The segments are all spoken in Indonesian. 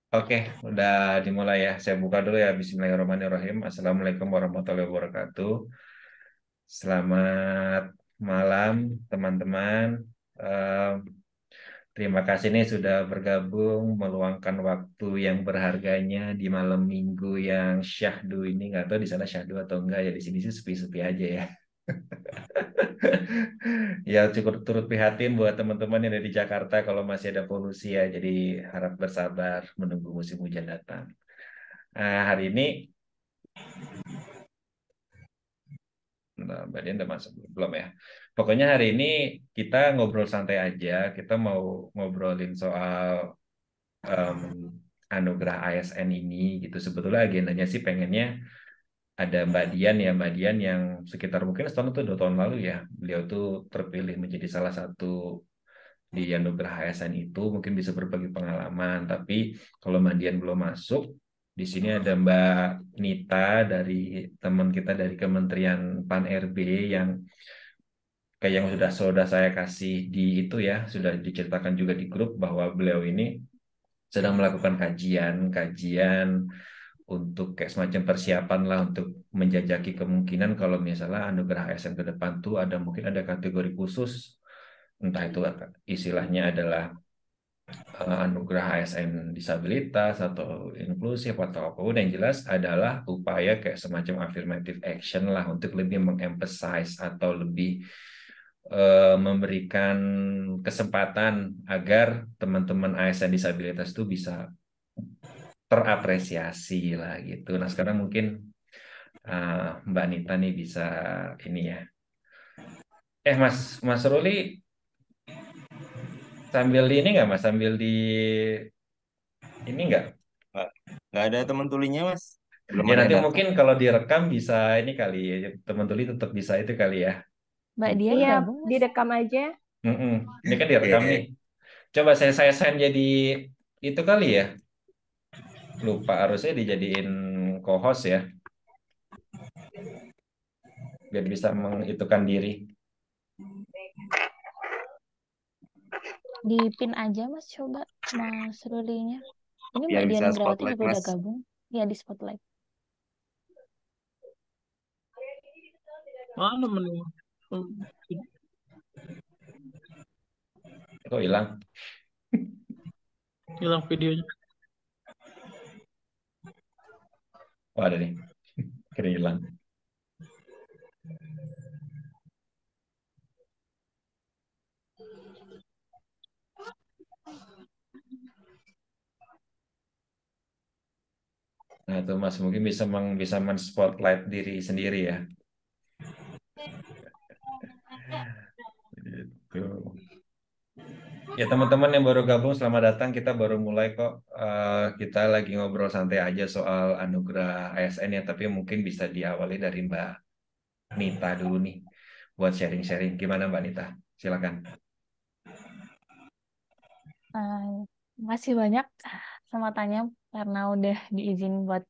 Oke, udah dimulai ya. Saya buka dulu ya. Bismillahirrahmanirrahim. Assalamualaikum warahmatullahi wabarakatuh. Selamat malam, teman-teman. Eh, Terima kasih nih sudah bergabung, meluangkan waktu yang berharganya di malam minggu yang syahdu ini. Nggak tahu di sana syahdu atau enggak ya. Di sini sih sepi-sepi aja ya. Ya cukup turut prihatin buat teman-teman yang ada di Jakarta kalau masih ada polusi ya. Jadi harap bersabar menunggu musim hujan datang. Hari ini, nah, Mbak Dian udah masuk belum ya? Pokoknya hari ini kita ngobrol santai aja. Kita mau ngobrolin soal em, anugerah ASN ini gitu. Sebetulnya agendanya sih pengennya ada Mbak Dian ya, Mbak Dian yang sekitar mungkin setahun atau 2 tahun lalu ya. Beliau tuh terpilih menjadi salah satu di anugerah ASN itu mungkin bisa berbagi pengalaman. Tapi kalau Mbak Dian belum masuk, di sini ada Mbak Nita dari teman kita dari Kementerian Pan RB yang kayak yang sudah saya kasih di itu ya, sudah diceritakan juga di grup bahwa beliau ini sedang melakukan kajian untuk kayak semacam persiapan lah untuk menjajaki kemungkinan kalau misalnya anugerah ASN ke depan tuh ada mungkin ada kategori khusus, entah itu istilahnya adalah anugerah ASN disabilitas atau inklusif atau apapun yang jelas adalah upaya kayak semacam affirmative action lah untuk lebih mengemphasize atau lebih memberikan kesempatan agar teman-teman ASN disabilitas itu bisa terapresiasi lah gitu. Nah sekarang mungkin Mbak Nita nih bisa ini ya. Mas Ruli sambil di ini nggak Mas sambil di ini nggak. Nggak nggak ada teman tulinya, Mas. Belum Ya ada nanti yang daftar. mungkin kalau direkam bisa ini kali ya, teman tuli tetap bisa itu kali ya. Mbak Dian Iya, gabung, Mas. direkam aja. Mm-mm. Ini kan direkam nih. Oke. Coba saya send jadi itu kali ya. Lupa harusnya dijadiin co-host ya, biar bisa mengitukan diri. Di pin aja, Mas, coba Mas Rulinya. Ini Biar Mbak bisa Dian Indrawati spotlight, juga udah Mas. gabung. Ya, di spotlight. Mana menu? Kok hilang? Hilang videonya. Oh ada nih, kira hilang. Nah itu Mas mungkin bisa men-spotlight diri sendiri ya. Gitu. Ya teman-teman yang baru gabung selamat datang. Kita baru mulai kok. Kita lagi ngobrol santai aja soal anugerah ASN ya. Tapi mungkin bisa diawali dari Mbak Nita dulu nih buat sharing-sharing. Gimana Mbak Nita? Silakan. Eh, Makasih banyak sama tanya karena udah diizin buat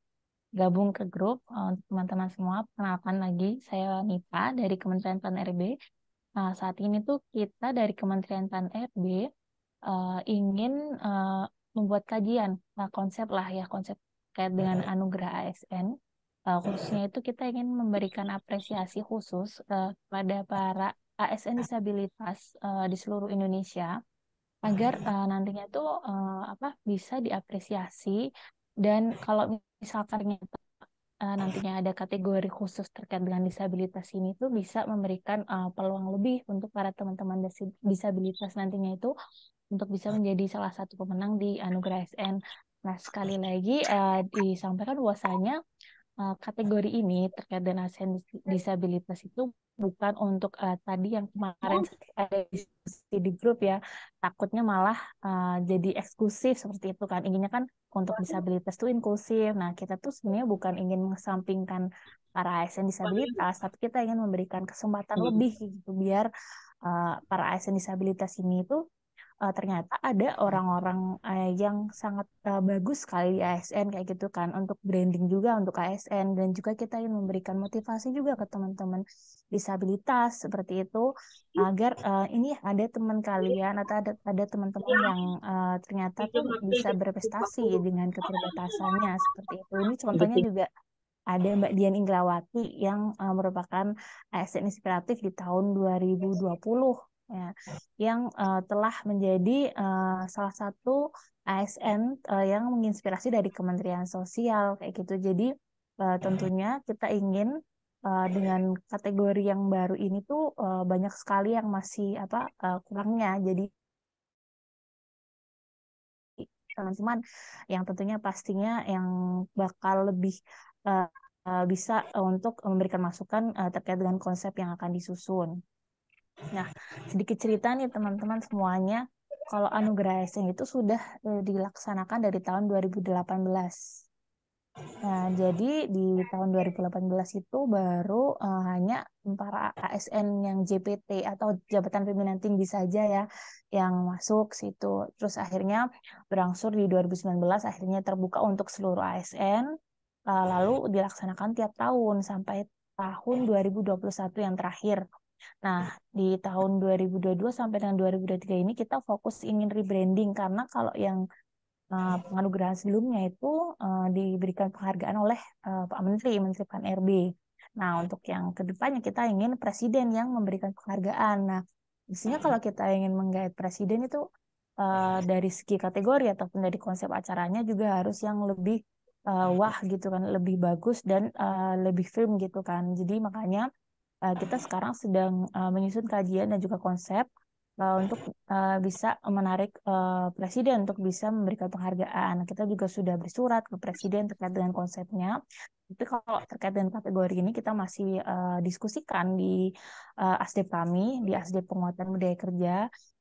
gabung ke grup. Untuk teman-teman semua, perkenalkan lagi, saya Nita dari Kementerian Pan RB. Nah, saat ini tuh kita dari Kementerian Pan RB ingin eh, membuat kajian, konsep lah ya, konsep terkait dengan anugerah ASN. Khususnya itu kita ingin memberikan apresiasi khusus kepada para ASN disabilitas di seluruh Indonesia agar nantinya tuh apa bisa diapresiasi dan kalau misalkan ternyata nantinya ada kategori khusus terkait dengan disabilitas ini tuh bisa memberikan peluang lebih untuk para teman-teman disabilitas nantinya itu untuk bisa menjadi salah satu pemenang di Anugerah SN. Nah, sekali lagi disampaikan bahwasanya kategori ini terkait dengan ASN disabilitas itu bukan untuk tadi yang kemarin ada diskusi di grup ya, takutnya malah jadi eksklusif seperti itu kan. Inginnya kan untuk disabilitas itu inklusif. Nah, kita tuh sebenarnya bukan ingin mengesampingkan para ASN disabilitas, tapi kita ingin memberikan kesempatan lebih gitu biar para ASN disabilitas ini itu ternyata ada orang-orang yang sangat bagus sekali di ASN kayak gitu kan, untuk branding juga untuk ASN, dan juga kita ingin memberikan motivasi juga ke teman-teman disabilitas seperti itu, agar ini ada teman kalian atau ada teman-teman yang ternyata tuh bisa berprestasi dengan keterbatasannya seperti itu. Ini contohnya juga ada Mbak Dian Ingrawati yang merupakan ASN inspiratif di tahun 2020 ya, yang telah menjadi salah satu ASN yang menginspirasi dari Kementerian Sosial kayak gitu. Jadi tentunya kita ingin dengan kategori yang baru ini tuh banyak sekali yang masih kurangnya. Jadi teman-teman yang tentunya pastinya yang bakal lebih uh, bisa untuk memberikan masukan terkait dengan konsep yang akan disusun. Nah, sedikit cerita nih teman-teman semuanya, kalau Anugerah ASN itu sudah dilaksanakan dari tahun 2018. Nah, jadi di tahun 2018 itu baru hanya para ASN yang JPT atau Jabatan Pimpinan Tinggi saja ya yang masuk situ. Terus akhirnya berangsur di 2019 akhirnya terbuka untuk seluruh ASN, lalu dilaksanakan tiap tahun sampai tahun 2021 yang terakhir. Nah, di tahun 2022 sampai dengan 2023 ini kita fokus ingin rebranding, karena kalau yang penganugerahan sebelumnya itu diberikan penghargaan oleh Pak Menteri, Menteri Pan-RB. Nah, untuk yang kedepannya kita ingin presiden yang memberikan penghargaan. Nah, biasanya kalau kita ingin menggait presiden itu dari segi kategori ataupun dari konsep acaranya juga harus yang lebih wah gitu kan, lebih bagus dan lebih firm gitu kan. Jadi makanya kita sekarang sedang menyusun kajian dan juga konsep untuk bisa menarik presiden untuk bisa memberikan penghargaan. Kita juga sudah bersurat ke presiden terkait dengan konsepnya. Tapi kalau terkait dengan kategori ini kita masih diskusikan di ASDEP kami, di ASDEP Penguatan Budaya Kerja.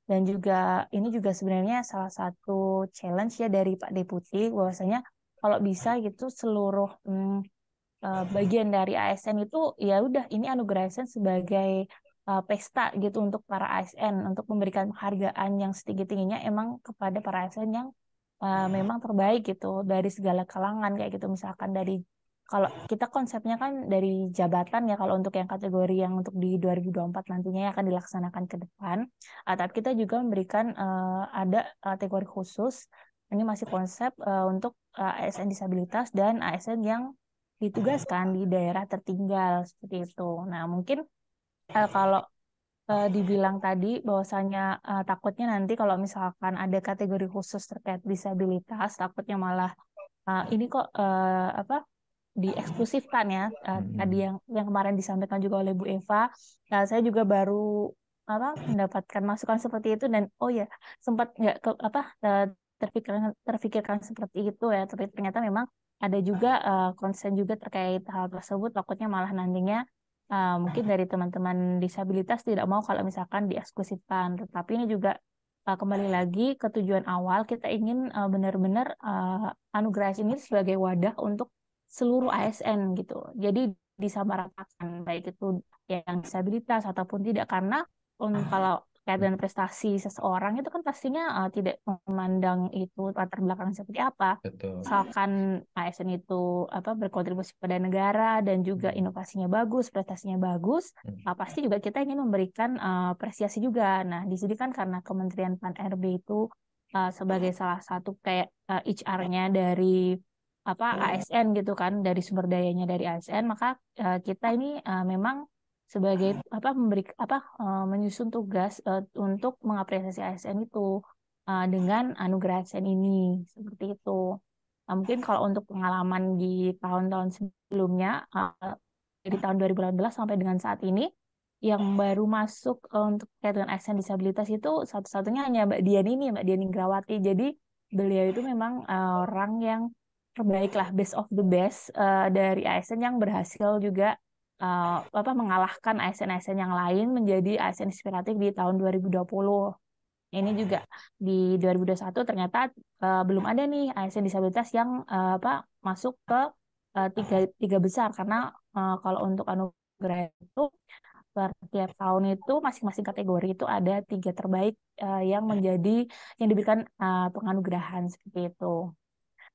Dan juga ini juga sebenarnya salah satu challenge ya dari Pak Deputi, bahwasanya kalau bisa gitu seluruh bagian dari ASN itu ya udah ini anugerah ASN sebagai pesta gitu untuk para ASN, untuk memberikan penghargaan yang setinggi-tingginya emang kepada para ASN yang memang terbaik gitu dari segala kalangan kayak gitu, misalkan dari, kalau kita konsepnya kan dari jabatan ya kalau untuk yang kategori yang untuk di 2024 nantinya yang akan dilaksanakan ke depan. Tapi kita juga memberikan ada kategori khusus, ini masih konsep untuk ASN disabilitas dan ASN yang ditugaskan di daerah tertinggal seperti itu. Nah, mungkin kalau dibilang tadi bahwasanya takutnya nanti kalau misalkan ada kategori khusus terkait disabilitas, takutnya malah ini kok dieksklusifkan ya. Tadi yang kemarin disampaikan juga oleh Bu Eva, saya juga baru mendapatkan masukan seperti itu, dan oh ya sempat nggak terpikirkan seperti itu ya, tapi ternyata memang ada juga konsen juga terkait hal tersebut, takutnya malah nantinya mungkin dari teman-teman disabilitas tidak mau kalau misalkan dieksklusifkan. Tetapi ini juga kembali lagi ke tujuan awal, kita ingin benar-benar anugerah ini sebagai wadah untuk seluruh ASN gitu. Jadi disamaratakan baik itu yang disabilitas ataupun tidak, karena kalau terkait dengan prestasi seseorang itu kan pastinya tidak memandang itu latar belakang seperti apa. Betul. Misalkan ASN itu berkontribusi pada negara dan juga inovasinya bagus, prestasinya bagus, pasti juga kita ingin memberikan apresiasi juga. Nah, di sini kan karena Kementerian Pan-RB itu sebagai salah satu kayak HR-nya dari ASN gitu kan, dari sumber dayanya dari ASN, maka kita ini memang sebagai menyusun tugas untuk mengapresiasi ASN itu dengan anugerah ASN ini seperti itu. Mungkin kalau untuk pengalaman di tahun-tahun sebelumnya, dari tahun 2018 sampai dengan saat ini, yang baru masuk untuk terkait dengan ASN disabilitas itu satu-satunya hanya Mbak Dian ini, Mbak Dian Ingrawati. Jadi beliau itu memang orang yang terbaik lah, best of the best dari ASN yang berhasil juga mengalahkan ASN-ASN yang lain menjadi ASN inspiratif di tahun 2020. Ini juga di 2021 ternyata belum ada nih ASN disabilitas yang masuk ke tiga besar, karena kalau untuk anugerah itu per tiap tahun itu masing-masing kategori itu ada 3 terbaik yang menjadi yang diberikan penganugerahan seperti itu.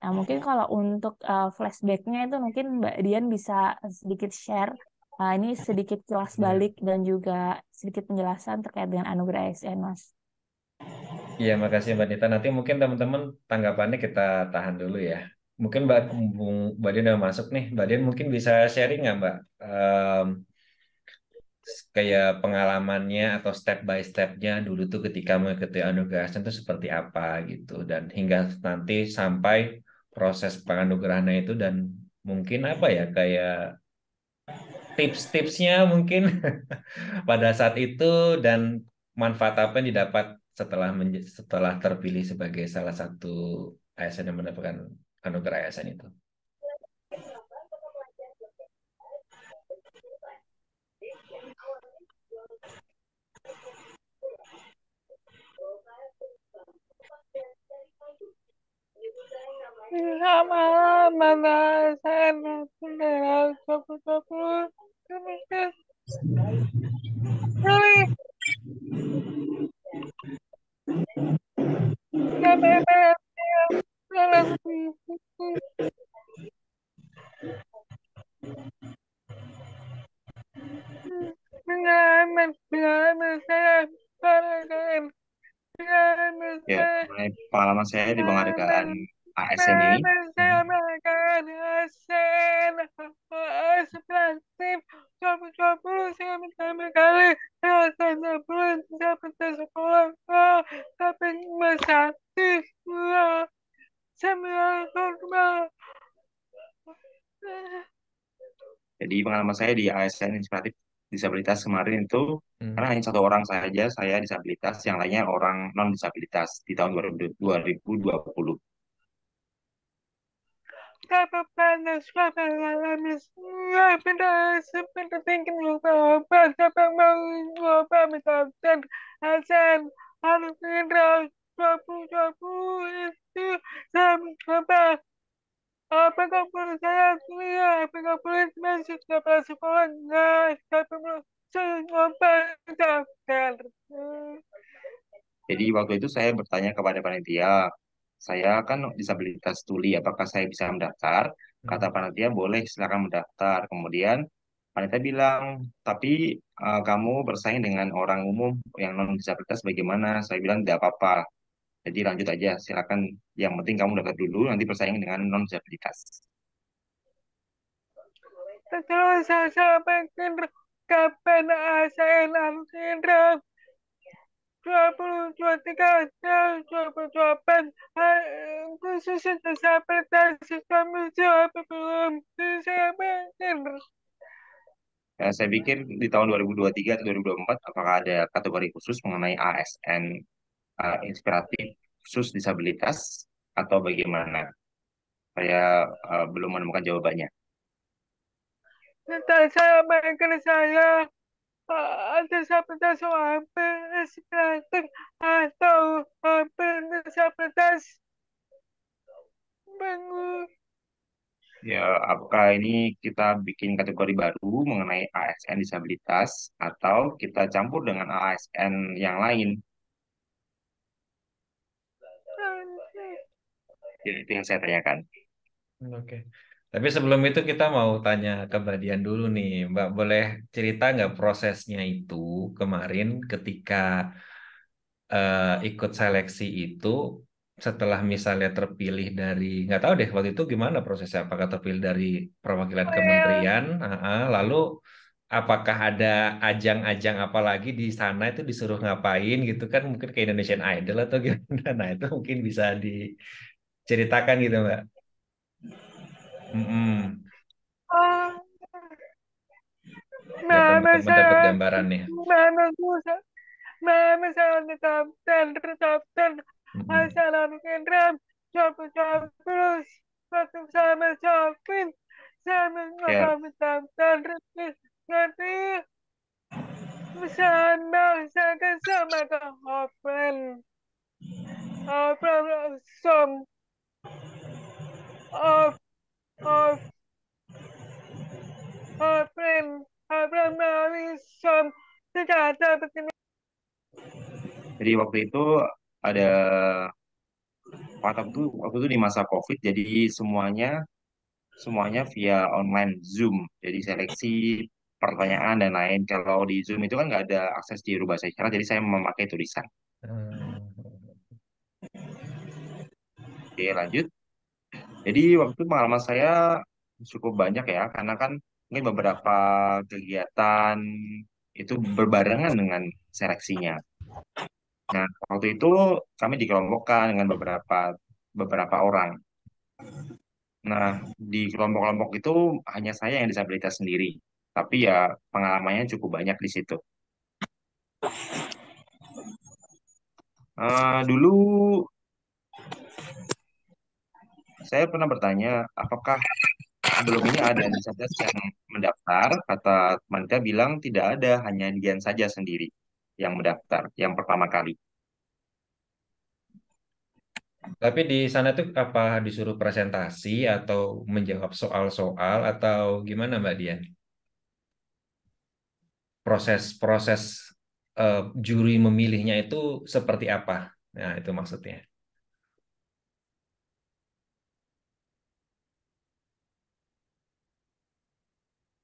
Nah, mungkin kalau untuk flashbacknya itu mungkin Mbak Dian bisa sedikit share. Ini sedikit kilas Ya. balik dan juga sedikit penjelasan terkait dengan anugerah ASN, Mas. Iya, makasih Mbak Nita. Nanti mungkin teman-teman tanggapannya kita tahan dulu ya. Mungkin Mbak Dian udah masuk nih. Mbak Dian mungkin bisa sharing nggak Mbak? Kayak pengalamannya atau step by stepnya dulu tuh ketika mengikuti anugerah itu seperti apa gitu. Dan hingga nanti sampai proses penganugerahannya itu dan mungkin apa ya kayak tips-tipsnya mungkin pada saat itu dan manfaat apa yang didapat setelah terpilih sebagai salah satu ASN yang mendapatkan anugerah ASN itu. Selamat malam, Mama. Saya Nabila 2020. Demikian kali KPPS yang lebih pengalaman saya penghargaan pengalaman Ya, saya mengenai pengalaman saya di penghargaan pengalaman ASN ini, pengalaman saya penghargaan ASN aspiratif 2020 saya pertama kali ASN 10 dapat sekolah tapi satu dua sembilan korban. jadi pengalaman saya di ASN Inspiratif Disabilitas kemarin itu, Hmm. karena hanya satu orang saja saya disabilitas, yang lainnya orang non disabilitas di tahun 2020. Dapat panas mengalami semua benda seperti tinggi lupa dapat mengubah metode hasil harus tidak 2020 itu saya mencoba apakah boleh saya kuliah apakah boleh masuk ke sekolah nggak tapi saya coba daftar. Jadi waktu itu saya bertanya kepada panitia, saya kan disabilitas tuli, apakah saya bisa mendaftar? Kata Hmm. panitia, boleh, silakan mendaftar. Kemudian panitia bilang, tapi kamu bersaing dengan orang umum yang non disabilitas bagaimana? Saya bilang tidak apa-apa. Jadi lanjut aja, silakan. Yang penting kamu daftar dulu, nanti bersaing dengan non disabilitas. Terus saya sampaikan kapan saya nanti 2023 dan 2024 khusus untuk disabilitas kami jawab belum disampaikan. Ya, saya pikir di tahun 2023 atau 2024, apakah ada kategori khusus mengenai ASN inspiratif khusus disabilitas atau bagaimana? Saya belum menemukan jawabannya. Dan saya sampaikan saya disabilitas hampir inspiratif atau hampir disabilitas bangun. Ya, apakah ini kita bikin kategori baru mengenai ASN disabilitas atau kita campur dengan ASN yang lain? Ya, itu yang saya tanyakan. Oke. Tapi sebelum itu kita mau tanya ke Mbak Dian dulu nih. Mbak boleh cerita nggak prosesnya itu kemarin ketika ikut seleksi itu setelah misalnya terpilih dari nggak tahu deh waktu itu gimana prosesnya apakah terpilih dari perwakilan Saya kementerian lalu apakah ada ajang-ajang apa lagi di sana itu disuruh ngapain gitu kan mungkin ke Indonesian Idol atau gimana nah itu mungkin bisa diceritakan gitu Mbak. Mm-mm. Biar nama teman-teman dapat saya gambarannya. nama saya nama saya terdaftar Mm-mm. asal program coba terus waktu sama Jovin sama Ya, nggak terdaftar nanti bersama saya sama ke offline offline som off off offline Assalamualaikum. Tidak ada begini. Jadi waktu itu ada waktu itu di masa COVID, jadi semuanya semuanya via online Zoom. Jadi seleksi pertanyaan dan lain. Kalau di Zoom itu kan nggak ada akses di rubah bahasa isyarat, jadi saya memakai tulisan. Hmm. Oke, lanjut. Jadi waktu itu pengalaman saya cukup banyak ya, karena kan mungkin beberapa kegiatan itu berbarengan dengan seleksinya. Nah, waktu itu kami dikelompokkan dengan beberapa beberapa orang. Nah, di kelompok-kelompok itu hanya saya yang disabilitas sendiri. Tapi ya pengalamannya cukup banyak di situ. Dulu saya pernah bertanya, apakah sebelum ini ada disabilitas yang mendaftar? Kata panitia bilang tidak ada, hanya Dian saja sendiri yang mendaftar, yang pertama kali. Tapi di sana tuh apa disuruh presentasi atau menjawab soal-soal atau gimana Mbak Dian? Proses-proses juri memilihnya itu seperti apa? Nah, itu maksudnya.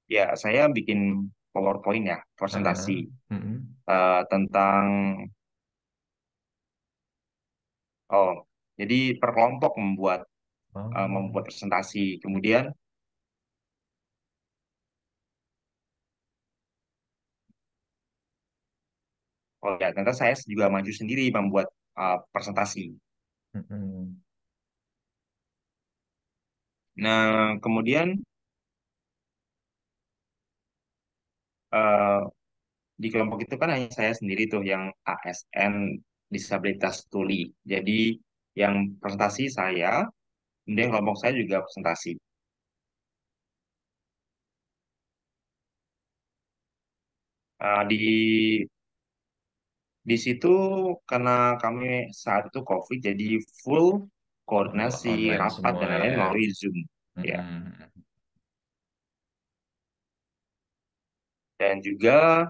Ya, saya bikin PowerPoint ya, presentasi Ah, mm-mm. tentang, oh, jadi per kelompok Oh, membuat presentasi. Kemudian, oh ya, ternyata saya juga maju sendiri membuat presentasi. mm-mm. Nah, kemudian eh, di kelompok itu kan hanya saya sendiri tuh yang ASN disabilitas tuli. Jadi yang presentasi saya, kemudian kelompok saya juga presentasi. Di situ karena kami saat itu COVID, jadi full Oh, koordinasi, online rapat semua dan lain-lain ya. melalui Zoom. Ya. Mm-mm. Dan juga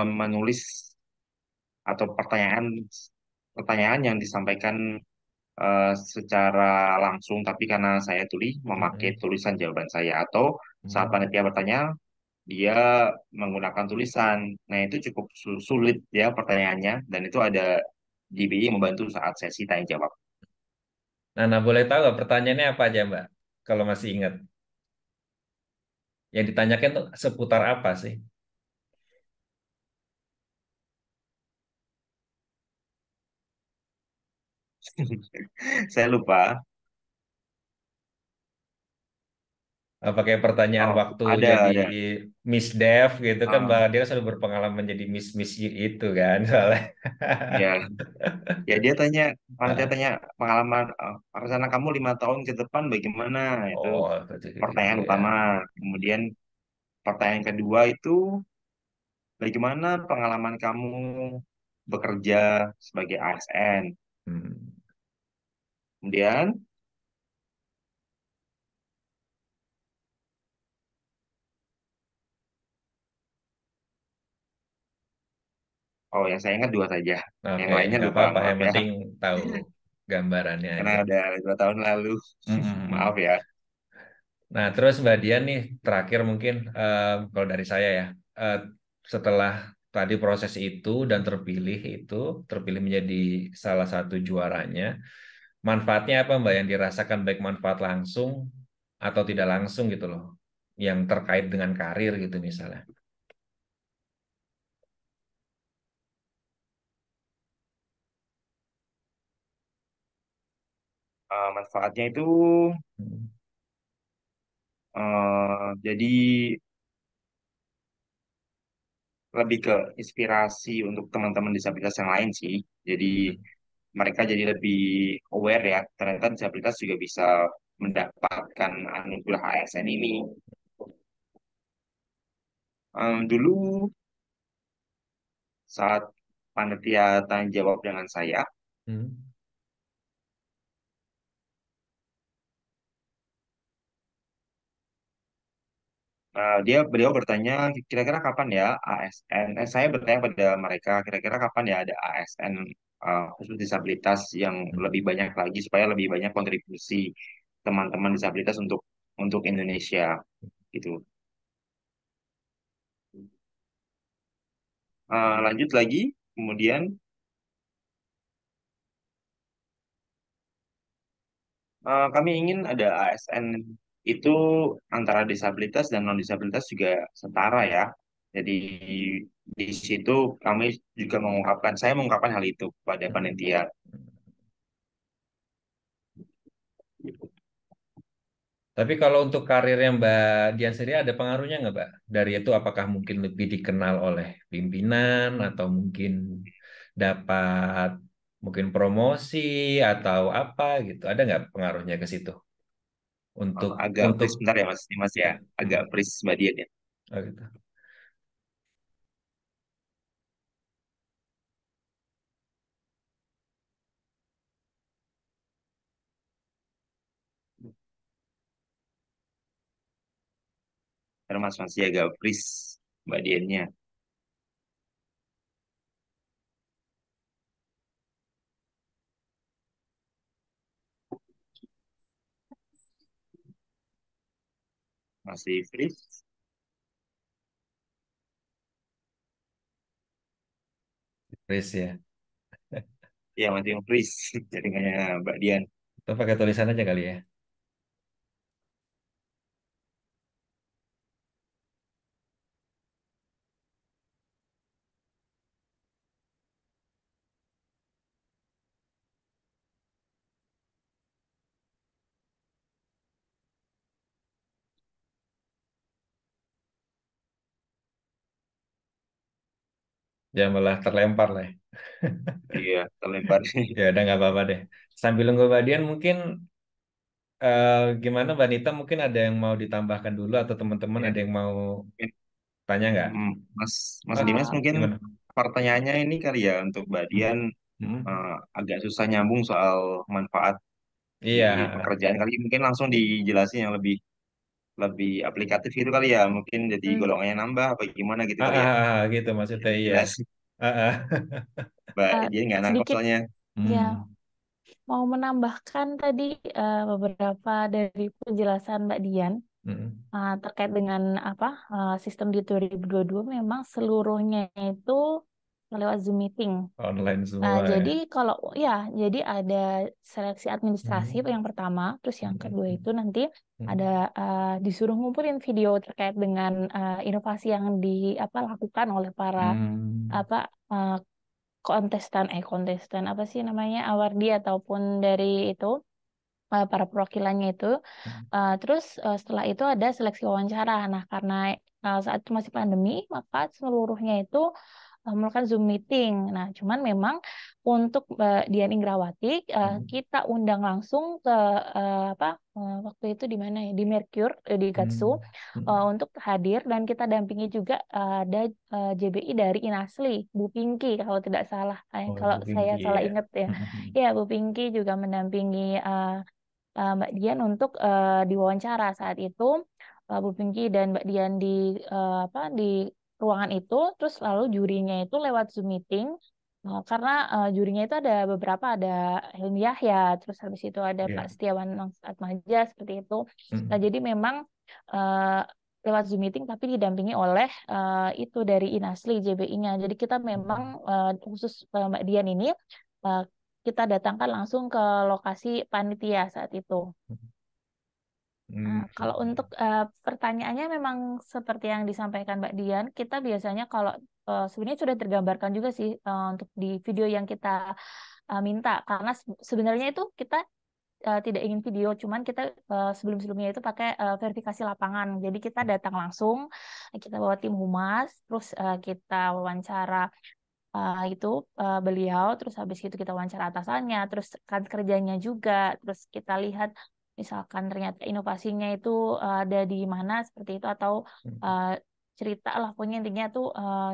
menulis atau pertanyaan pertanyaan yang disampaikan secara langsung, tapi karena saya memakai Mm-mm. tulisan jawaban saya, atau saat Mm. panitia bertanya, dia menggunakan tulisan. Nah, itu cukup sulit ya pertanyaannya, dan itu ada DBI yang membantu saat sesi tanya jawab. Nah, boleh tahu nggak pertanyaannya apa aja Mbak? Kalau masih ingat. Yang ditanyakan tuh seputar apa sih? Saya lupa. Apa kayak pertanyaan Oh, waktu jadi ada. Miss Dev gitu kan Mbak Ah, dia kan sudah berpengalaman jadi Miss itu kan soalnya. ya, ya dia tanya, panitia tanya pengalaman rencana kamu 5 tahun ke depan bagaimana? Itu Oh, seperti itu pertanyaan ya. utama. Kemudian pertanyaan kedua itu bagaimana pengalaman kamu bekerja sebagai ASN? Hmm. Kemudian, oh yang saya ingat dua saja, yang Oke, lainnya nggak lupa, apa-apa. maaf Yang ya, penting tahu gambarannya karena aja. ada 2 tahun lalu, maaf Mm-mm. ya. Nah, terus Mbak Dian nih, terakhir mungkin kalau dari saya ya, eh, setelah tadi proses itu dan terpilih menjadi salah satu juaranya, manfaatnya apa Mbak yang dirasakan baik manfaat langsung atau tidak langsung gitu loh, yang terkait dengan karir gitu misalnya. Manfaatnya itu Hmm. jadi lebih ke inspirasi untuk teman-teman disabilitas yang lain sih. Jadi mereka jadi lebih aware ya, ternyata disabilitas juga bisa mendapatkan anugerah ASN ini. Dulu saat panitia tanya jawab dengan saya, Hmm. Beliau bertanya kira-kira kapan ya ASN, saya bertanya pada mereka kira-kira kapan ya ada ASN khusus disabilitas yang lebih banyak lagi supaya lebih banyak kontribusi teman-teman disabilitas untuk Indonesia gitu. Lanjut lagi, kemudian kami ingin ada ASN itu antara disabilitas dan non disabilitas juga setara ya. Jadi di situ kami juga saya mengungkapkan hal itu pada panitia. Tapi kalau untuk karirnya Mbak Dian sendiri ada pengaruhnya nggak, Mbak? Dari itu apakah mungkin lebih dikenal oleh pimpinan atau mungkin dapat mungkin promosi atau apa gitu? Ada nggak pengaruhnya ke situ? Agak Untuk freeze bentar ya Mas, ini Mas ya, agak Hmm. freeze Mbak Dian ya. Oh, gitu. Karena Mas masih agak freeze Mbak Diannya. Masih freeze. Chris ya. Ya masih freeze jaringannya Mbak Dian. Itu pakai tulisan aja kali ya. Jangan malah terlempar lah ya. Iya, terlempar. Ya udah nggak apa-apa deh. Sambil nunggu Mbak Dian mungkin gimana Mbak Nita mungkin ada yang mau ditambahkan dulu atau teman-teman Ya, ada yang mau mungkin, tanya nggak? Mas Mas Ah, Dimas mungkin gimana? pertanyaannya ini kali ya untuk Mbak Hmm. Dian Hmm. agak susah nyambung soal manfaat di Iya, pekerjaan kali. Mungkin langsung dijelasin yang lebih lebih aplikatif gitu kali ya. Mungkin jadi Hmm. golongannya nambah apa gimana gitu kali ya. gitu maksudnya Lebih iya. jelas. Ah, ah. Mbak Eh, dia nggak nangkep sedikit soalnya. ya Hmm. mau menambahkan tadi beberapa dari penjelasan Mbak Dian Hmm. terkait dengan apa sistem di 2022 memang seluruhnya itu lewat Zoom meeting. Online Nah, semua ya. jadi kalau ya, jadi ada seleksi administrasi Hmm. yang pertama, terus yang kedua Hmm. itu nanti ada Hmm. disuruh ngumpulin video terkait dengan inovasi yang di apa lakukan oleh para Hmm. apa eh, kontestan apa sih namanya awardi ataupun dari itu para perwakilannya itu. Terus setelah itu ada seleksi wawancara. Nah, karena saat itu masih pandemi, maka seluruhnya itu melakukan Zoom meeting. Nah, cuman memang untuk Dian Ingrawati Hmm. kita undang langsung ke apa waktu itu di mana ya di Mercure di Gatsu Hmm. Hmm. untuk hadir dan kita dampingi juga ada JBI dari Inasli, Bu Pinky kalau tidak salah. Oh, Kalau Bu saya Pinky salah ya. ingat ya. Hmm. Ya, Bu Pinky juga mendampingi Mbak Dian untuk diwawancara saat itu. Bu Pinky dan Mbak Dian di apa di ruangan itu, terus lalu jurinya itu lewat Zoom meeting. Karena jurinya itu ada beberapa, ada Helmi Yahya, terus habis itu ada Pak Ya. Setiawan Atmaja seperti itu. Nah, Hmm. jadi memang eh, lewat Zoom meeting tapi didampingi oleh itu dari Inasli JBI-nya. Jadi kita memang khusus Mbak Dian ini eh, kita datangkan langsung ke lokasi panitia saat itu. Hmm. Nah, kalau untuk pertanyaannya memang seperti yang disampaikan Mbak Dian, kita biasanya kalau sebenarnya sudah tergambarkan juga sih untuk di video yang kita minta, karena sebenarnya itu kita tidak ingin video, cuman kita sebelum-sebelumnya itu pakai verifikasi lapangan. Jadi kita datang langsung, kita bawa tim humas, terus kita wawancara itu beliau, terus habis itu kita wawancara atasannya, terus rekan kerjanya juga, terus kita lihat misalkan ternyata inovasinya itu ada di mana seperti itu atau uh, cerita lah pokoknya intinya tuh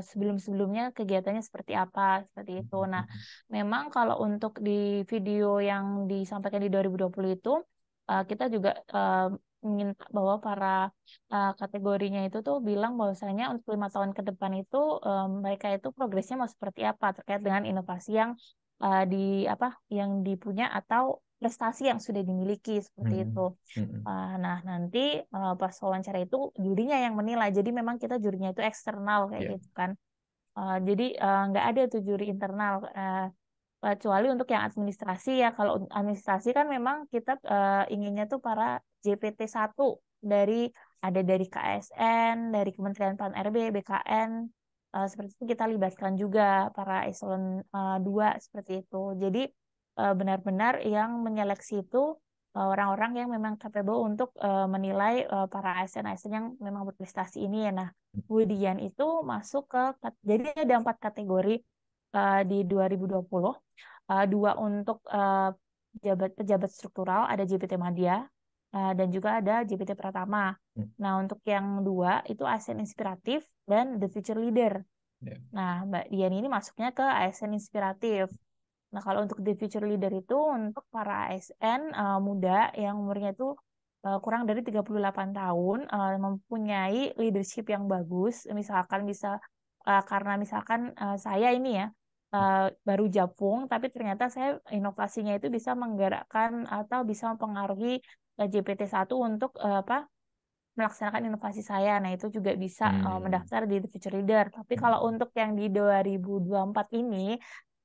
sebelum-sebelumnya kegiatannya seperti apa seperti itu. Nah, memang kalau untuk di video yang disampaikan di 2020 itu kita juga minta bahwa para kategorinya itu tuh bilang bahwasanya untuk 5 tahun ke depan itu mereka itu progresnya mau seperti apa terkait dengan inovasi yang di apa yang dipunya atau prestasi yang sudah dimiliki seperti itu. Nah, nanti pas wawancara itu jurinya yang menilai. Jadi memang kita jurinya itu eksternal kayak Ya. gitu kan. Jadi nggak ada tuh juri internal. Kecuali untuk yang administrasi ya. Kalau administrasi kan memang kita inginnya tuh para JPT 1 dari ada dari KSN, dari Kementerian Pan RB, BKN, seperti itu kita libatkan juga para eselon 2 seperti itu. Jadi benar-benar yang menyeleksi itu orang-orang yang memang capable untuk menilai para ASN-ASN yang memang berprestasi ini ya. Nah, kemudian itu masuk ke jadi ada 4 kategori di 2020. Dua untuk pejabat struktural, ada JPT Madya, dan juga ada JPT Pratama. Nah, untuk yang dua itu ASN Inspiratif dan The Future Leader. Ya. Nah, Mbak Dian ini masuknya ke ASN Inspiratif. Nah, kalau untuk The Future Leader itu untuk para ASN muda yang umurnya itu kurang dari 38 tahun, mempunyai leadership yang bagus, misalkan bisa karena misalkan saya ini ya baru japung, tapi ternyata saya inovasinya itu bisa menggerakkan atau bisa mempengaruhi JPT 1 untuk apa melaksanakan inovasi saya. Nah, itu juga bisa mendaftar di The Future Leader. Tapi kalau untuk yang di 2024 ini,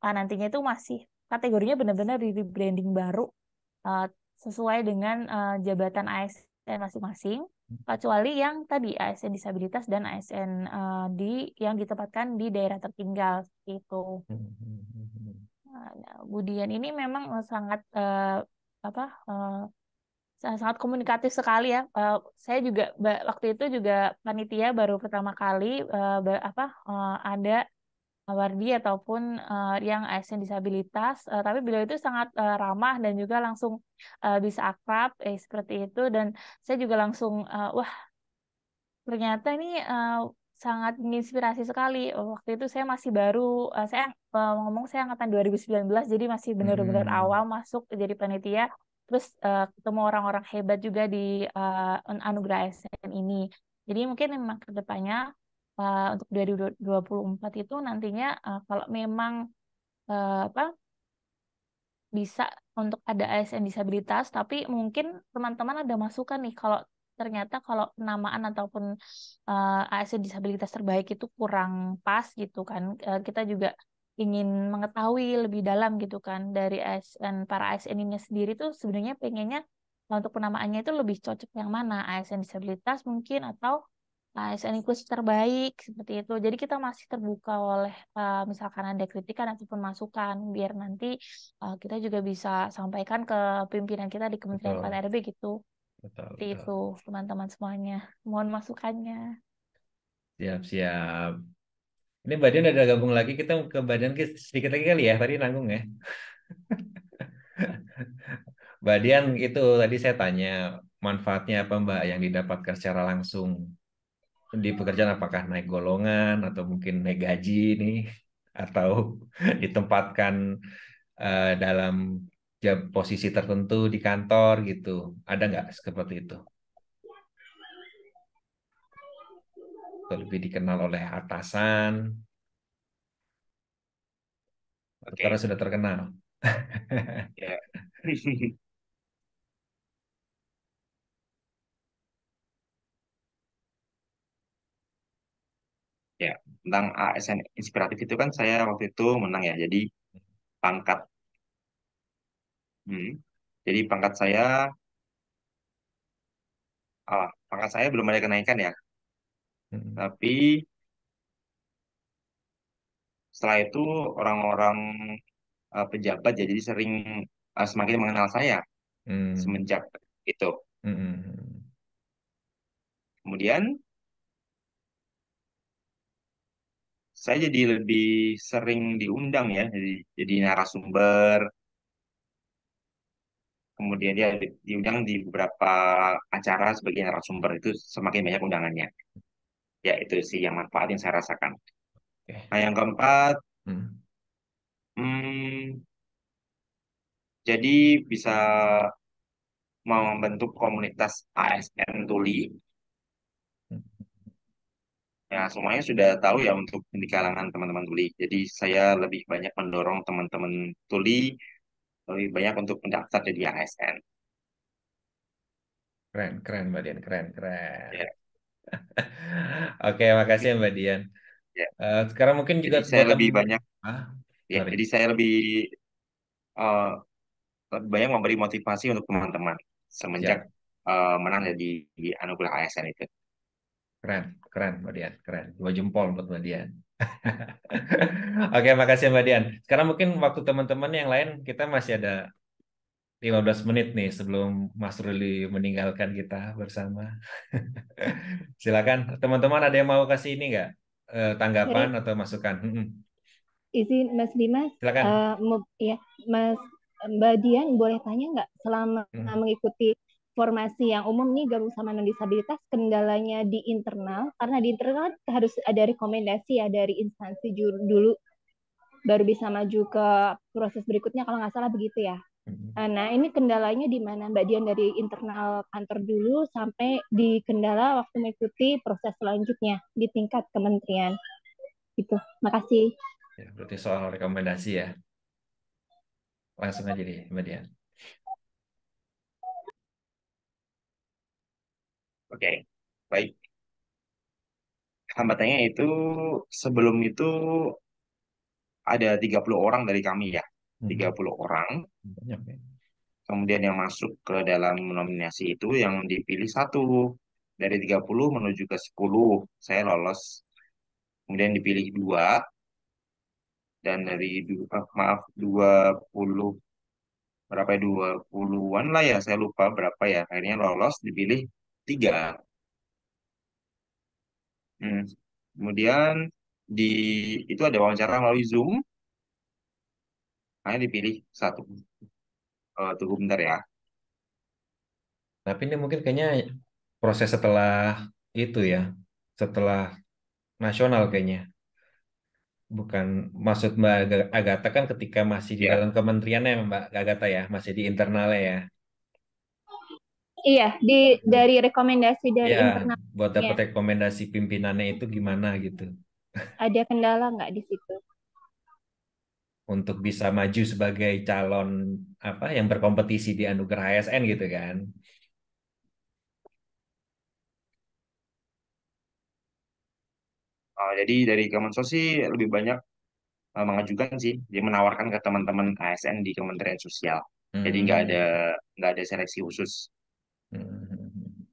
nantinya itu masih kategorinya benar-benar di rebranding baru uh, sesuai dengan jabatan ASN masing-masing, kecuali yang tadi ASN disabilitas dan ASN yang ditempatkan di daerah tertinggal seperti itu. Nah, Budian ini memang sangat apa sangat komunikatif sekali ya. Saya juga waktu itu juga panitia baru pertama kali ada Wardi ataupun yang ASN disabilitas, tapi beliau itu sangat ramah dan juga langsung bisa akrab seperti itu dan saya juga langsung wah ternyata ini sangat menginspirasi sekali. Waktu itu saya masih baru saya ngomong saya angkatan 2019 jadi masih benar-benar awal masuk jadi panitia. Terus ketemu orang-orang hebat juga di Anugerah ASN ini. Jadi mungkin memang ke depannya untuk 2024 itu nantinya kalau memang apa bisa untuk ada ASN disabilitas, tapi mungkin teman-teman ada masukan nih kalau ternyata kalau penamaan ataupun ASN disabilitas terbaik itu kurang pas gitu kan. Kita juga ingin mengetahui lebih dalam gitu kan dari ASN para ASN ini sendiri tuh sebenarnya pengennya untuk penamaannya itu lebih cocok yang mana ASN disabilitas mungkin atau ASN inklusif terbaik seperti itu. Jadi kita masih terbuka oleh misalkan ada kritikan ataupun masukan biar nanti kita juga bisa sampaikan ke pimpinan kita di Kementerian Betul, Pan RB gitu. betul, Seperti betul. itu teman-teman semuanya. Mohon masukannya. Siap, siap. Ini Mbak Dian udah gabung lagi, kita ke Mbak Dian sedikit lagi kali ya, tadi nanggung ya. Mbak Dian itu tadi saya tanya, manfaatnya apa Mbak yang didapatkan secara langsung di pekerjaan, apakah naik golongan atau mungkin naik gaji nih, atau ditempatkan dalam posisi tertentu di kantor gitu. Ada nggak seperti itu? Atau lebih dikenal oleh atasan, atau karena Oke, sudah terkenal? ya. Ya, tentang ASN inspiratif itu kan saya waktu itu menang ya. Jadi pangkat, hmm, jadi pangkat saya belum ada kenaikan ya. Hmm. Tapi setelah itu orang-orang pejabat ya, jadi sering semakin mengenal saya Hmm. semenjak itu. Hmm. Kemudian saya jadi lebih sering diundang ya, jadi narasumber. Kemudian dia diundang di beberapa acara sebagai narasumber itu semakin banyak undangannya. Ya itu sih yang manfaat yang saya rasakan. Oke. Nah yang keempat, Hmm. hmm, jadi bisa mau membentuk komunitas ASN Tuli. Ya, semuanya sudah tahu ya untuk di kalangan teman-teman Tuli. Jadi saya lebih banyak mendorong teman-teman Tuli lebih banyak untuk mendaftar jadi ASN. Keren, keren Mbak Dian, keren, keren. Ya, Oke, makasih ya Mbak Dian. ya. Sekarang mungkin juga Jadi saya buat lebih banyak, ah, ya. sorry. Jadi saya eh, lebih banyak memberi motivasi untuk teman-teman semenjak Siap. menang di anugerah ASN itu. Keren, keren Mbak Dian, keren. Dua jempol buat Mbak Dian. Oke, makasih Mbak Dian. Sekarang mungkin waktu teman-teman yang lain kita masih ada 15 menit nih sebelum Mas Ruli meninggalkan kita bersama. Silakan, teman-teman ada yang mau kasih ini nggak? Tanggapan Sorry, atau masukan? izin Mas Dimas, Silakan. ya Mas Mbak Dian boleh tanya nggak selama Hmm. mengikuti formasi yang umum nih gabung sama non disabilitas kendalanya di internal karena di internal harus ada rekomendasi ya dari instansi dulu baru bisa maju ke proses berikutnya kalau nggak salah begitu ya. Nah, ini kendalanya di mana Mbak Dian dari internal kantor dulu sampai di kendala waktu mengikuti proses selanjutnya di tingkat kementerian. Gitu. Makasih. Ya, berarti soal rekomendasi ya. Langsung aja deh, Mbak Dian. Oke, baik. Hambatannya itu sebelum itu ada 30 orang dari kami ya. 30 orang. Banyak ya. Kemudian yang masuk ke dalam nominasi itu yang dipilih satu. Dari 30 menuju ke 10. Saya lolos. Kemudian dipilih dua. Dan dari, maaf, 20, berapa ya, 20-an lah ya. Saya lupa berapa ya. Akhirnya lolos, dipilih tiga. Hmm. Kemudian di itu ada wawancara melalui Zoom. Hanya dipilih satu. Tunggu bentar ya. Tapi ini mungkin kayaknya proses setelah itu ya, setelah nasional kayaknya. Bukan, maksud Mbak Agatha kan ketika masih di Ya, dalam kementeriannya Mbak Agatha ya, masih di internalnya ya. Iya, dari rekomendasi dari Ya, buat internalnya dapat rekomendasi pimpinannya itu gimana gitu. ada kendala nggak di situ? Untuk bisa maju sebagai calon apa yang berkompetisi di Anugerah ASN gitu kan. jadi dari Kemensos sih lebih banyak mengajukan sih, dia menawarkan ke teman-teman ASN di Kementerian Sosial. Jadi Hmm. nggak ada seleksi khusus. Hmm.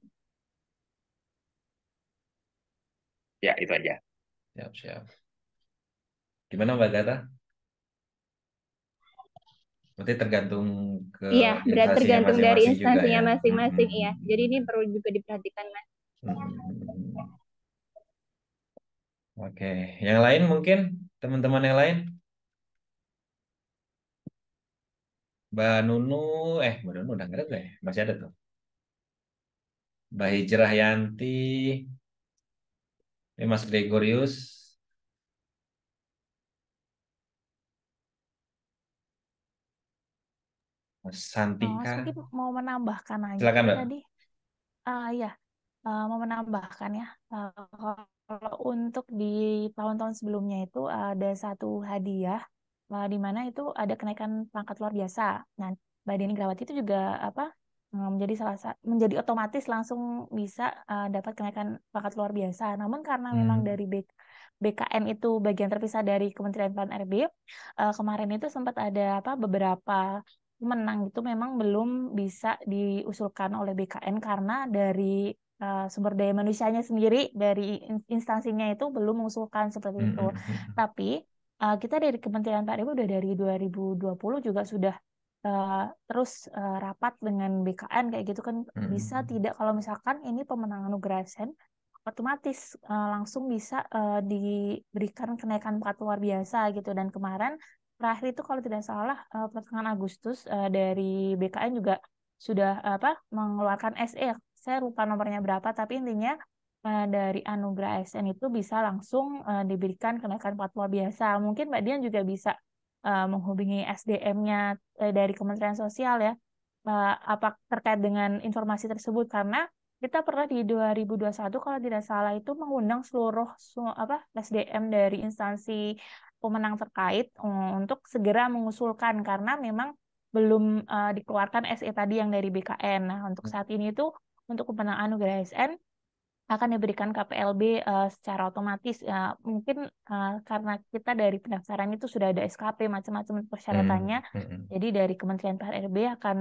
Ya itu aja. Siap, siap. Gimana Mbak Agatha? Berarti tergantung ke Iya, berarti instansinya tergantung dari masing-masing juga instansinya ya. masing-masing. Iya, jadi ini perlu juga diperhatikan, Mas. Oke, yang lain mungkin teman-teman yang lain, Mbak Nunu, Mbak Nunu udah nggak ada ya? Masih ada tuh. Mbak Hijrah Yanti, Mas Gregorius, Mas Mas Santika. mungkin mau menambahkan aja Silakan Mbak. tadi. Ya, mau menambahkan ya. Kalau untuk di tahun-tahun sebelumnya itu ada satu hadiah di mana itu ada kenaikan pangkat luar biasa. Nah, Mbak Deni Grawati itu juga apa menjadi menjadi otomatis langsung bisa dapat kenaikan pangkat luar biasa. Namun karena memang Hmm. dari BKN itu bagian terpisah dari Kementerian Pan RB, kemarin itu sempat ada beberapa menang itu memang belum bisa diusulkan oleh BKN karena dari sumber daya manusianya sendiri dari instansinya itu belum mengusulkan seperti itu. Tapi kita dari Kementerian PARIB udah dari 2020 juga sudah terus rapat dengan BKN kayak gitu kan bisa tidak kalau misalkan ini pemenangan anugerah ASN otomatis langsung bisa diberikan kenaikan pangkat luar biasa gitu dan kemarin terakhir itu kalau tidak salah pertengahan Agustus dari BKN juga sudah mengeluarkan SE. Saya lupa nomornya berapa tapi intinya dari anugerah ASN itu bisa langsung diberikan kenaikan pangkat luar biasa. Mungkin Mbak Dian juga bisa menghubungi SDM-nya dari Kementerian Sosial ya apa terkait dengan informasi tersebut karena kita pernah di 2021 kalau tidak salah itu mengundang seluruh SDM dari instansi pemenang terkait untuk segera mengusulkan karena memang belum dikeluarkan SE tadi yang dari BKN. Nah, untuk saat ini itu untuk pemenang anugerah ASN akan diberikan KPLB secara otomatis. Mungkin karena kita dari pendaftaran itu sudah ada SKP macam-macam persyaratannya. Jadi dari Kementerian PRRB akan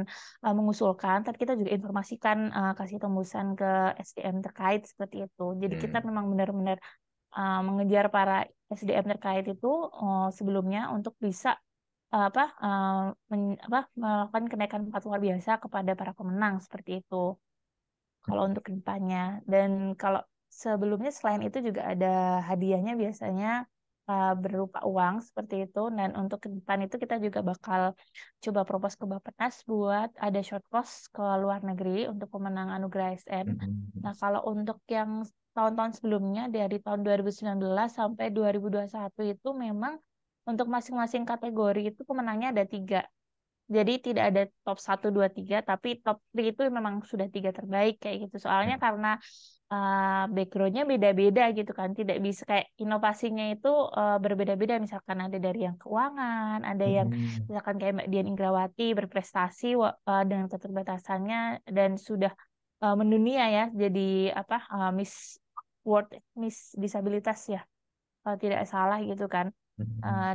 mengusulkan, tapi kita juga informasikan kasih tembusan ke SDM terkait seperti itu. Jadi kita memang benar-benar mengejar para SDM terkait itu sebelumnya untuk bisa melakukan kenaikan pangkat luar biasa kepada para pemenang seperti itu kalau untuk kedepannya. Dan kalau sebelumnya selain itu juga ada hadiahnya biasanya berupa uang seperti itu. Dan untuk ke depan itu kita juga bakal coba propose ke Bappenas buat ada short course ke luar negeri untuk pemenang anugerah ASN. Nah, kalau untuk yang tahun-tahun sebelumnya dari tahun 2019 sampai 2021 itu memang untuk masing-masing kategori itu pemenangnya ada 3. Jadi tidak ada top 1, 2, 3, tapi top 3 itu memang sudah 3 terbaik kayak gitu. Soalnya karena background-nya beda-beda gitu kan. Tidak bisa kayak inovasinya itu berbeda-beda. Misalkan ada dari yang keuangan, ada yang misalkan kayak Mbak Dian Ingrawati berprestasi dengan keterbatasannya dan sudah mendunia ya. Jadi Miss World, Miss Disabilitas ya. Kalau tidak salah gitu kan.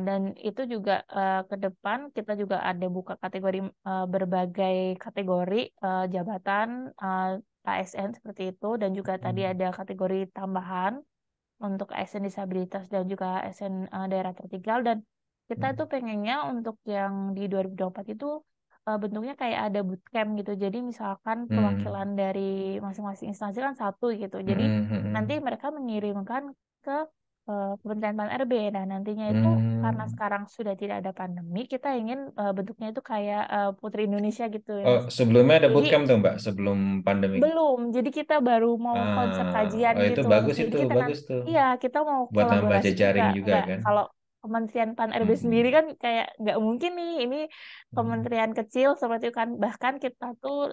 Dan itu juga ke depan kita juga ada buka kategori berbagai kategori jabatan ASN seperti itu dan juga tadi ada kategori tambahan untuk ASN disabilitas dan juga ASN daerah tertinggal dan kita tuh pengennya untuk yang di 2024 itu bentuknya kayak ada bootcamp gitu. Jadi misalkan perwakilan dari masing-masing instansi kan satu gitu. Jadi nanti mereka mengirimkan ke Kementerian Pan-RB. Nah, nantinya itu karena sekarang sudah tidak ada pandemi, kita ingin bentuknya itu kayak Putri Indonesia gitu ya, Oh, Mas. sebelumnya ada Jadi bootcamp tuh Mbak, sebelum pandemi. belum. Jadi kita baru mau konsep kajian Oh itu gitu. bagus Jadi itu, kita bagus tuh. iya kita mau Buat nambah kolaborasi juga. jejaring juga Nggak kan. kalau Kementerian Pan-RB sendiri Mm-mm. kan kayak nggak mungkin nih ini kementerian kecil seperti itu kan. Bahkan kita tuh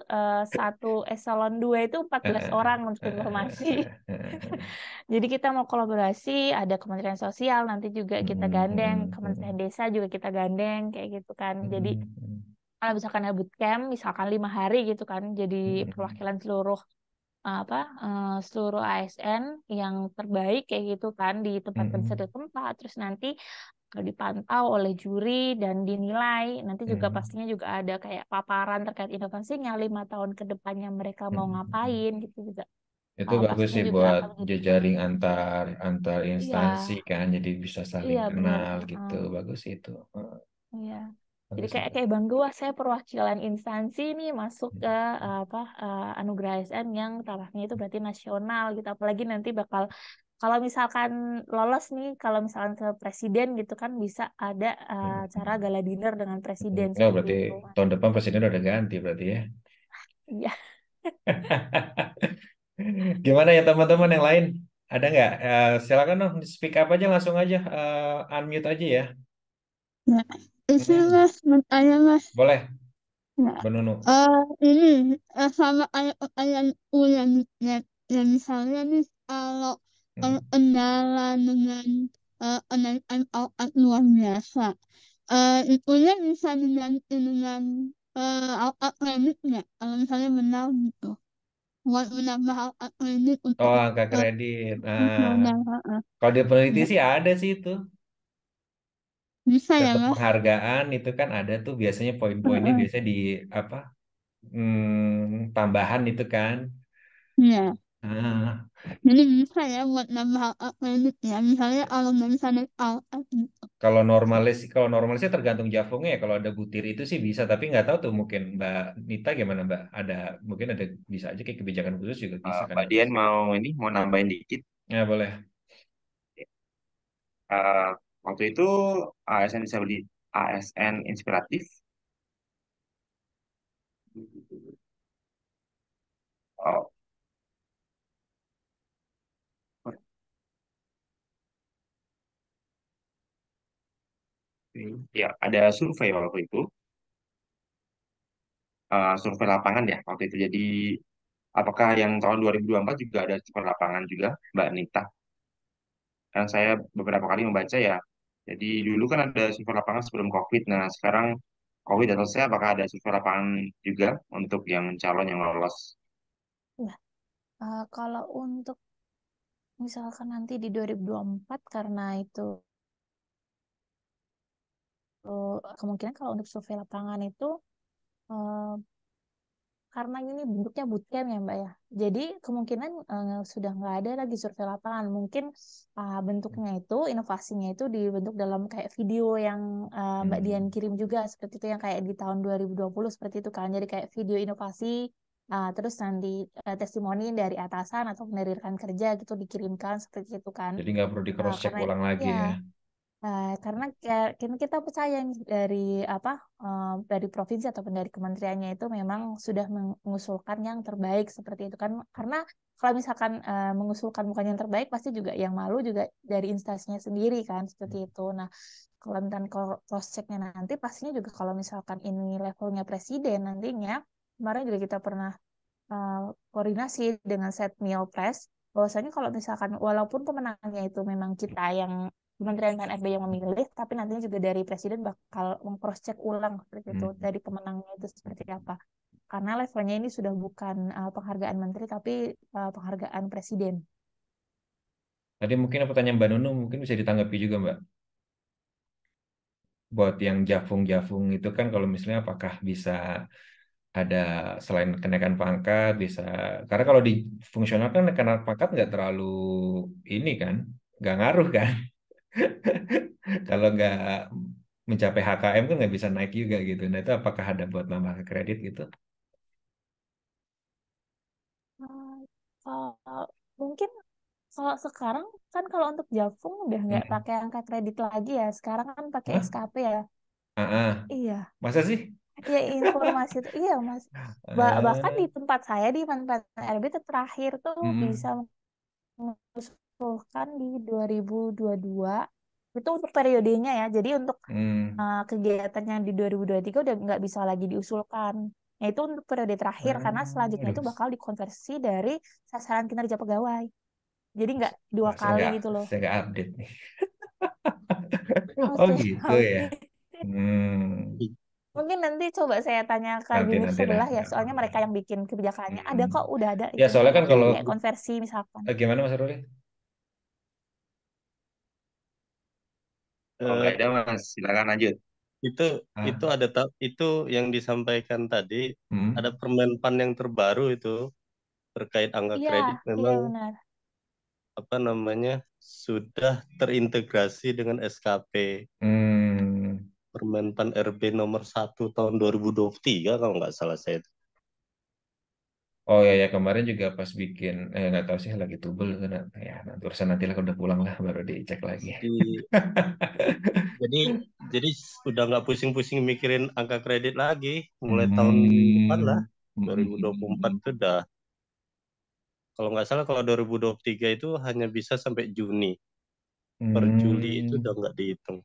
satu eselon 2 itu 14 orang untuk informasi. Jadi kita mau kolaborasi, ada Kementerian Sosial, nanti juga kita gandeng, Kementerian Desa juga kita gandeng, kayak gitu kan. Jadi kalau misalkan ada bootcamp, misalkan 5 hari gitu kan, jadi perwakilan seluruh seluruh ASN yang terbaik kayak gitu kan ditempatkan di satu tempat, terus nanti dipantau oleh juri dan dinilai. Nanti juga pastinya juga ada kayak paparan terkait inovasinya 5 tahun ke depannya mereka mau ngapain gitu juga. Itu bagus Pastinya sih juga buat akan menjadi jejaring antar antar iya, instansi kan, jadi bisa saling iya benar. kenal gitu. Bagus itu. Iya. Jadi Bagus kayak itu. kayak bangga wah saya perwakilan instansi nih masuk ke anugerah ASN yang tarafnya itu berarti nasional gitu. Apalagi nanti bakal kalau misalkan lolos nih, kalau misalkan ke presiden gitu kan bisa ada acara gala dinner dengan presiden Ya, seperti berarti itu, Mas. tahun depan presiden udah ganti berarti ya. Iya. Gimana ya teman-teman yang lain? Ada nggak? Silakan dong, speak up aja langsung aja, unmute aja ya. Ya, itu Hmm, mas, bertanya mas. boleh, Ya, Mbak Nunu. ini sama ayat ulang ya, ya misalnya nih kalau kendala dengan kenaikan awkat luar biasa, itu bisa dengan awkat kredit nggak? Kalau misalnya benar gitu, buat menambah awkat kredit untuk Oh, angka kredit. modal, Kalau dia peneliti ya, sih ada sih itu. bisa ya Dapat mas? penghargaan itu kan ada tuh biasanya poin-poinnya biasanya di apa? Tambahan itu kan. Ya. Ah, Jadi bisa ya buat nambah kredit ya. Misalnya kalau nggak bisa naik angkat gitu. kalau normalnya sih tergantung javongnya ya. Kalau ada butir itu sih bisa, tapi nggak tahu tuh mungkin Mbak Nita gimana Mbak? Mungkin ada bisa aja kayak kebijakan khusus juga bisa kan Mbak Mbak? Dian mau nambahin dikit. Ya boleh. Eh, Waktu itu ASN disabilitas, ASN inspiratif. Oh, ya ada survei waktu itu. survei lapangan ya waktu itu. Jadi apakah yang tahun 2024 juga ada survei lapangan juga, Mbak Nita? Kan saya beberapa kali membaca ya. Jadi dulu kan ada survei lapangan sebelum COVID. Nah, sekarang COVID atau selesai, apakah ada survei lapangan juga untuk yang calon yang lolos? Ya, kalau untuk misalkan nanti di 2024 karena itu kemungkinan kalau untuk survei lapangan itu eh, karena ini bentuknya bootcamp ya Mbak ya. Jadi kemungkinan sudah nggak ada lagi survei lapangan. Mungkin bentuknya itu, inovasinya itu dibentuk dalam kayak video yang Mbak Dian kirim juga seperti itu yang kayak di tahun 2020 seperti itu kan. Jadi kayak video inovasi, terus nanti testimoni dari atasan atau dari rekan kerja gitu dikirimkan seperti itu kan. Jadi nggak perlu di cross check Karena ulang lagi ya ya. karena kita percaya nih dari apa dari provinsi ataupun dari kementeriannya itu memang sudah mengusulkan yang terbaik seperti itu kan karena kalau misalkan mengusulkan bukan yang terbaik pasti juga yang malu juga dari instansinya sendiri kan seperti itu. Nah kalau misalkan cross checknya nanti pastinya juga kalau misalkan ini levelnya presiden nantinya kemarin juga kita pernah uh, koordinasi dengan Setmil Press bahwasanya kalau misalkan walaupun pemenangnya itu memang kita yang Kementerian PNRB yang memilih, tapi nantinya juga dari Presiden bakal meng-cross check ulang seperti itu dari pemenangnya itu seperti apa. Karena levelnya ini sudah bukan penghargaan menteri, tapi penghargaan Presiden. Tadi mungkin pertanyaan Mbak Nunu mungkin bisa ditanggapi juga Mbak. Buat yang jafung-jafung itu kan kalau misalnya apakah bisa ada selain kenaikan pangkat bisa karena kalau di fungsional kan kenaikan pangkat nggak terlalu ini kan nggak ngaruh kan kalau nggak mencapai HKM kan nggak bisa naik juga gitu. Nah itu apakah ada buat nambah ke kredit gitu? Uh, kalau- mungkin kalau sekarang kan kalau untuk Jafung udah nggak Hmm. pakai angka kredit lagi ya. Sekarang kan pakai Hah? SKP ya. Ah, Iya. masa sih? Ya informasi itu iya Mas. Bahkan di Eh, tempat saya di Manpan RB itu terakhir tuh bisa mm, mengusulkan di 2022 itu untuk periodenya ya. Jadi untuk mm. kegiatan yang di 2023 udah nggak bisa lagi diusulkan. Nah, itu untuk periode terakhir karena selanjutnya Aduh, itu bakal dikonversi dari sasaran kinerja pegawai. Jadi nggak dua wah, kali gitu loh. saya nggak update nih. Oh Oke, gitu ya. oke. Hmm, Mungkin nanti coba saya tanya ke unit nanti lah. sebelah ya, soalnya mereka yang bikin kebijakannya. Ada Hmm. kok, udah ada Ya itunya soalnya kan untuk kalau kayak konversi misalkan. gimana Mas Ruli? Oh, Eh, nggak ada Mas, silakan lanjut. itu Ah, itu ada itu yang disampaikan tadi ada hmm. Permenpan yang terbaru itu terkait angka Iya, kredit iya memang benar. apa namanya sudah terintegrasi dengan SKP Hmm. Permenpan RB nomor 1 tahun 2023 kalau nggak salah saya. Oh ya ya kemarin juga pas bikin nggak tahu sih lagi tubel kan ya nanti urusan nanti lah kalau udah pulang lah baru dicek lagi. Di- jadi jadi udah nggak pusing-pusing mikirin angka kredit lagi mulai tahun depan lah Hmm. 2024 itu udah kalau nggak salah kalau 2023 itu hanya bisa sampai Juni. Per Juli itu Hmm. udah nggak dihitung.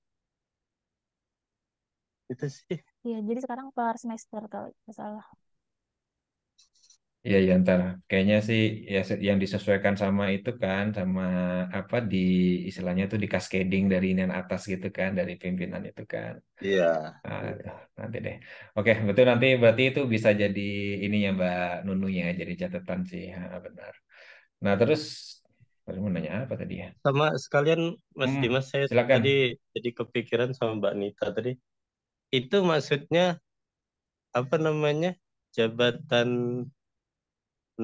Itu sih. Iya, jadi sekarang per semester kalau nggak salah. Iya ya ntar kayaknya sih ya yang disesuaikan sama itu kan sama apa di istilahnya tuh di cascading dari ini yang atas gitu kan dari pimpinan itu kan. Iya. Aduh, nanti deh. Oke, betul nanti berarti itu bisa jadi ini ya Mbak Nununya jadi catatan sih. Ha, benar. Nah, tadi mau nanya apa tadi ya? Sama sekalian Mas Hmm, Dimas, saya tadi silakan. jadi kepikiran sama Mbak Nita tadi. Itu maksudnya apa namanya? Jabatan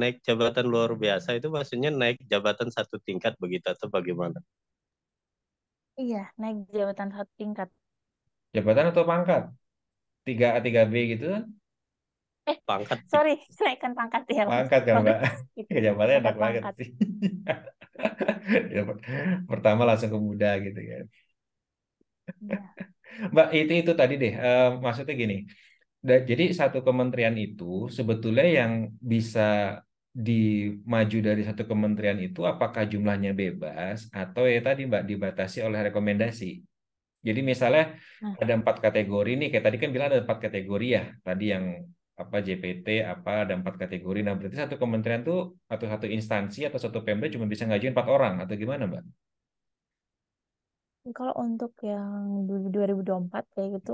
naik jabatan luar biasa itu maksudnya naik jabatan 1 tingkat begitu atau bagaimana? Iya, naik jabatan 1 tingkat. Jabatan atau pangkat? 3A 3B gitu kan? Eh, Pangkat sorry, naikkan pangkat ya Mas. Pangkat kan Sorry, Mbak? itu Jabatannya naikkan enak banget pangkat. sih. Pertama langsung ke muda gitu kan. Iya, Mbak, itu tadi deh. Maksudnya gini. Jadi satu kementerian itu sebetulnya yang bisa dimaju dari satu kementerian itu apakah jumlahnya bebas atau ya tadi Mbak dibatasi oleh rekomendasi. Jadi misalnya nah, ada 4 kategori nih, kayak tadi kan bilang ada 4 kategori ya. Tadi yang apa JPT apa ada 4 kategori. Nah, berarti satu kementerian tuh atau satu instansi atau satu Pemda cuma bisa ngajuin 4 orang atau gimana, Mbak? Kalau untuk yang 2024 kayak gitu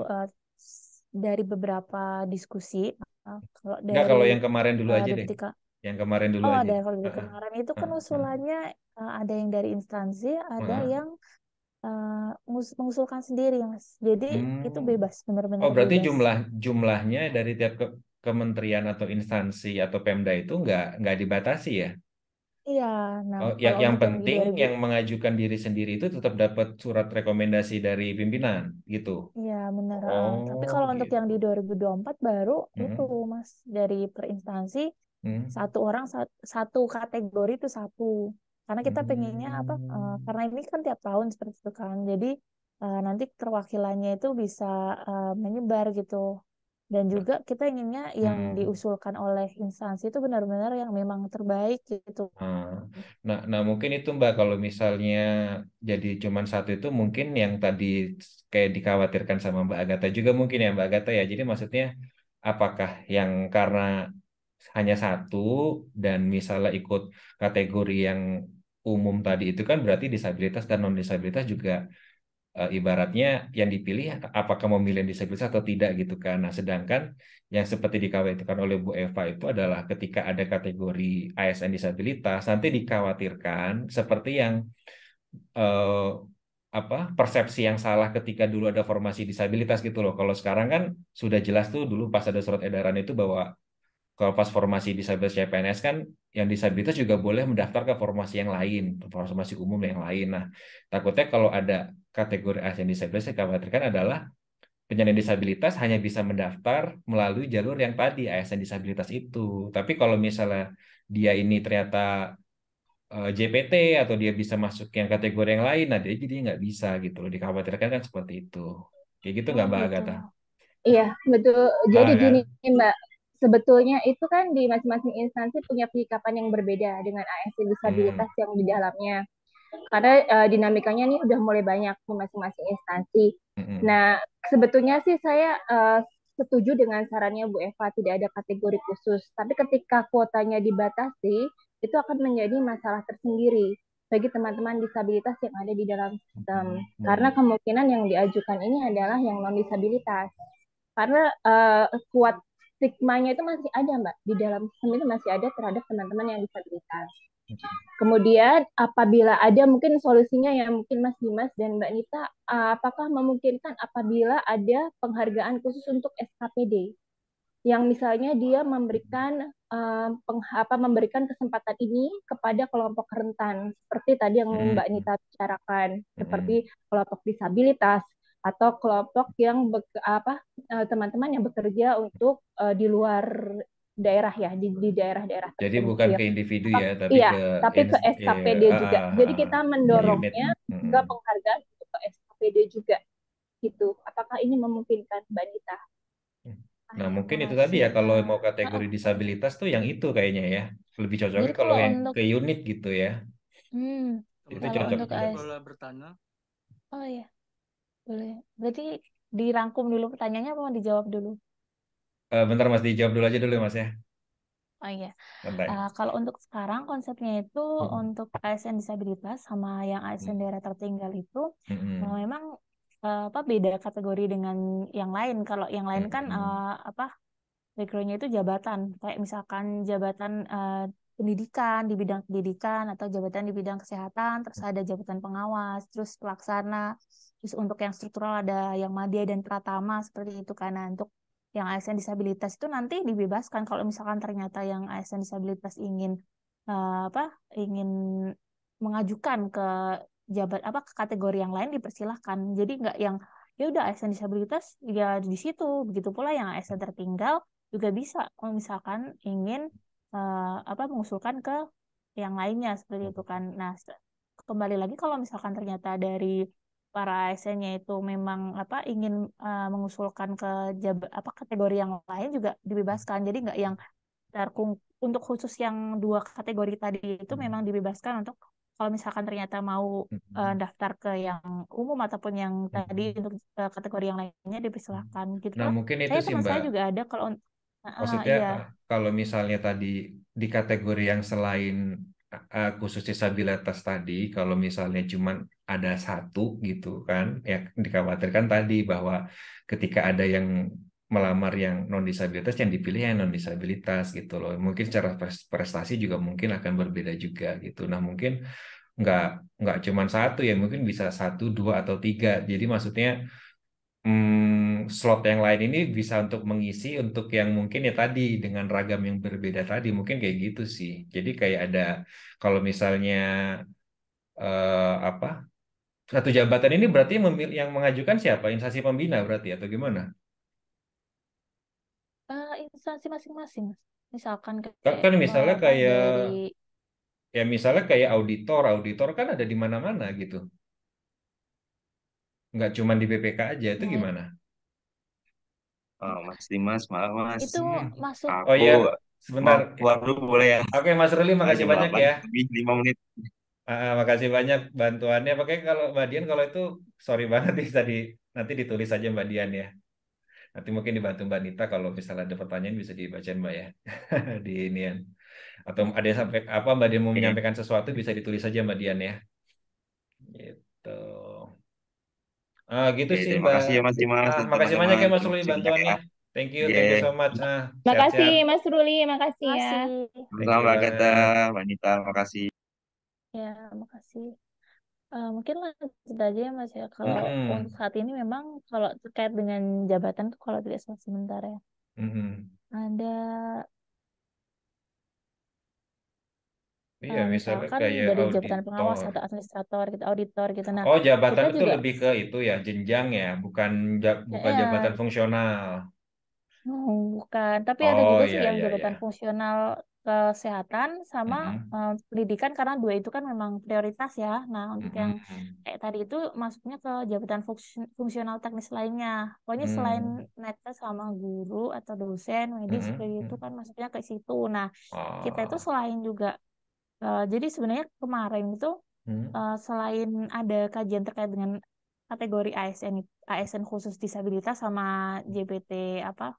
dari beberapa diskusi, kalau Enggak, kalau dari yang kemarin dulu aja deh. BPTK, Yang kemarin dulu oh aja. ada kalau dari Heeh, kemarin itu kan heeh, heeh, usulannya ada yang dari instansi, ada heeh. yang mengusulkan sendiri, Mas. Jadi itu Hmm. bebas, Oh, benar-benar berarti bebas. jumlahnya dari tiap kementerian atau instansi atau Pemda itu nggak dibatasi ya? Iya, nah Oh, kalau yang untuk yang di penting 2000, yang mengajukan diri sendiri itu tetap dapat surat rekomendasi dari pimpinan gitu. iya benar. Tapi Oh, kalau untuk yang gitu. di 2024 baru itu, Hmm, Mas, dari per instansi hmm, satu orang satu kategori itu satu. Karena kita pengennya apa? hmm, Karena ini kan tiap tahun seperti itu kan. Jadi nanti perwakilannya itu bisa menyebar gitu. Dan juga kita inginnya yang hmm. diusulkan oleh instansi itu benar-benar yang memang terbaik gitu. Nah, nah, mungkin itu Mbak kalau misalnya jadi cuman satu itu mungkin yang tadi kayak dikhawatirkan sama Mbak Agatha juga mungkin ya Mbak Agatha ya. Jadi maksudnya apakah yang karena hanya satu dan misalnya ikut kategori yang umum tadi itu kan berarti disabilitas dan non disabilitas juga ibaratnya yang dipilih apakah memilih yang disabilitas atau tidak gitu kan. Nah, sedangkan yang seperti dikhawatirkan oleh Bu Eva itu adalah ketika ada kategori ASN disabilitas, nanti dikhawatirkan seperti yang eh, apa persepsi yang salah ketika dulu ada formasi disabilitas gitu loh. Kalau sekarang kan sudah jelas tuh dulu pas ada surat edaran itu bahwa kalau pas formasi disabilitas CPNS kan yang disabilitas juga boleh mendaftar ke formasi yang lain, formasi umum yang lain. Nah, takutnya kalau ada kategori ASN disabilitas yang dikhawatirkan adalah penyandang disabilitas hanya bisa mendaftar melalui jalur yang tadi ASN disabilitas itu. Tapi kalau misalnya dia ini ternyata JPT atau dia bisa masuk yang kategori yang lain, nah dia jadi nggak bisa gitu loh. Dikhawatirkan kan seperti itu. Kayak gitu Oh nggak Mbak gitu. Agatha? Iya, betul. Jadi Ah gini, kan? Mbak, sebetulnya itu kan di masing-masing instansi punya penyikapan yang berbeda dengan ASN Hmm, disabilitas yang di dalamnya. Karena dinamikanya nih udah mulai banyak di masing-masing instansi. hmm, Nah, sebetulnya sih saya setuju dengan sarannya Bu Eva, tidak ada kategori khusus. Tapi ketika kuotanya dibatasi, itu akan menjadi masalah tersendiri bagi teman-teman disabilitas yang ada di dalam sistem. Karena hmm. kemungkinan yang diajukan ini adalah yang non disabilitas. Karena kuat stigmanya itu masih ada, Mbak. Di dalam sistem itu masih ada terhadap teman-teman yang disabilitas. Kemudian apabila ada mungkin solusinya ya mungkin Mas Dimas dan Mbak Nita, apakah memungkinkan apabila ada penghargaan khusus untuk SKPD yang misalnya dia memberikan memberikan kesempatan ini kepada kelompok rentan seperti tadi yang Mbak Hmm, Nita bicarakan hmm. seperti kelompok disabilitas atau kelompok yang teman-teman yang bekerja untuk di luar daerah ya di daerah-daerah Jadi bukan terpencil. ke individu ya, tapi Iya, ke tapi ke SKPD juga. Jadi kita ke unit. mendorongnya Hmm. juga penghargaan untuk ke SKPD juga gitu. Apakah ini memungkinkan Mbak Dita? Nah, mungkin itu tadi Masih ya kalau mau kategori disabilitas tuh yang itu kayaknya ya. Lebih cocoknya jadi kalau kalau yang untuk ke unit gitu ya. hmm, Itu kalau Teman-teman cocok untuk tuh. aku AS, boleh bertanya? oh ya boleh. Berarti dirangkum dulu pertanyaannya apa mau dijawab dulu? Bentar Mas dijawab dulu aja dulu Mas ya. Oh iya. Santai. Kalau untuk sekarang konsepnya itu Hmm. untuk ASN disabilitas sama yang ASN Hmm. daerah tertinggal itu Hmm. memang apa beda kategori dengan yang lain. Kalau yang lain kan Hmm. apa backgroundnya itu jabatan, kayak misalkan jabatan pendidikan di bidang pendidikan atau jabatan di bidang kesehatan, terus ada jabatan pengawas, terus pelaksana, terus untuk yang struktural ada yang madya dan pratama seperti itu kan. Nah, untuk yang ASN disabilitas itu nanti dibebaskan kalau misalkan ternyata yang ASN disabilitas ingin apa ingin mengajukan ke ke kategori yang lain dipersilahkan. Jadi nggak yang ya udah ASN disabilitas ya di situ. Begitu pula yang ASN tertinggal juga bisa kalau misalkan ingin mengusulkan ke yang lainnya seperti itu kan. Nah, kembali lagi kalau misalkan ternyata dari para ASN-nya itu memang ingin mengusulkan ke kategori yang lain juga dibebaskan. Jadi nggak yang untuk khusus yang dua kategori tadi itu memang dibebaskan untuk kalau misalkan ternyata mau Hmm. daftar ke yang umum ataupun yang tadi Hmm. untuk kategori yang lainnya dipersilahkan gitu Nah, lah. mungkin itu Saya sih teman Mbak. saya juga ada kalau Maksudnya Iya. kalau misalnya tadi di kategori yang selain khusus disabilitas tadi, kalau misalnya cuman ada satu gitu kan, ya dikhawatirkan tadi bahwa ketika ada yang melamar yang non disabilitas, yang dipilih yang non disabilitas gitu loh. Mungkin secara prestasi juga mungkin akan berbeda juga gitu. Nah mungkin nggak nggak cuman satu ya, mungkin bisa satu, dua atau tiga. Jadi maksudnya slot yang lain ini bisa untuk mengisi untuk yang mungkin ya tadi dengan ragam yang berbeda tadi mungkin kayak gitu sih. Jadi kayak ada kalau misalnya apa satu jabatan ini berarti yang mengajukan siapa? Instansi pembina berarti atau gimana? Instansi masing-masing, Mas. Misalkan Kan kayak kan misalnya apa kayak dari ya misalnya kayak auditor kan ada di mana-mana gitu. Nggak cuma di BPK aja itu nah gimana? Oh, Mas Dimas, maaf Mas. itu masuk Oh Aku iya, sebentar. mau keluar dulu boleh ya? Oke, Mas Ruli, makasih Jam banyak 8 ya. lebih 5 menit. Makasih banyak bantuannya. Pakai kalau Mbak Dian kalau itu sorry banget nih tadi nanti ditulis aja Mbak Dian ya. Nanti mungkin dibantu Mbak Nita kalau misalnya ada pertanyaan bisa dibacain Mbak ya di inian. Atau ada yang sampai apa Mbak Dian mau Oke, menyampaikan sesuatu bisa ditulis aja Mbak Dian ya. Gitu. Gitu oke, sih terima Mbak. kasih ya Mas Dimas dan Makasih banyak teman-teman. ya Mas Terima Ruli kasih banyak bantuannya. ya. Oke, Thank you so much. Makasih Sehat-sehat. Mas Ruli, makasih ya. masih Thank sama-sama you Mbak Agatha, banget. Mbak Nita, makasih. ya makasih. Mungkin lanjut aja ya Mas ya. Kalau untuk Mm-mm. saat ini memang kalau terkait dengan jabatan tuh kalau tidak salah sebentar ya. Mm-mm. Ada Iya, misalnya misalkan kayak dari jabatan pengawas auditor. atau administrator gitu, auditor gitu. Nah, Oh, kita jabatan itu juga lebih ke itu ya, jenjang ya, bukan jabatan ya fungsional. bukan, tapi ada Oh, juga sih iya yang iya iya. jabatan fungsional kesehatan sama Mm-mm. pendidikan karena dua itu kan memang prioritas ya. Nah, untuk yang Mm-mm. kayak tadi itu masuknya ke jabatan fungsional teknis lainnya. Pokoknya selain Mm. netes sama guru atau dosen, medis seperti itu Mm-mm. kan masuknya ke situ. Nah, kita itu Oh. selain juga jadi sebenarnya kemarin itu Mm. selain ada kajian terkait dengan kategori ASN khusus disabilitas sama JPT apa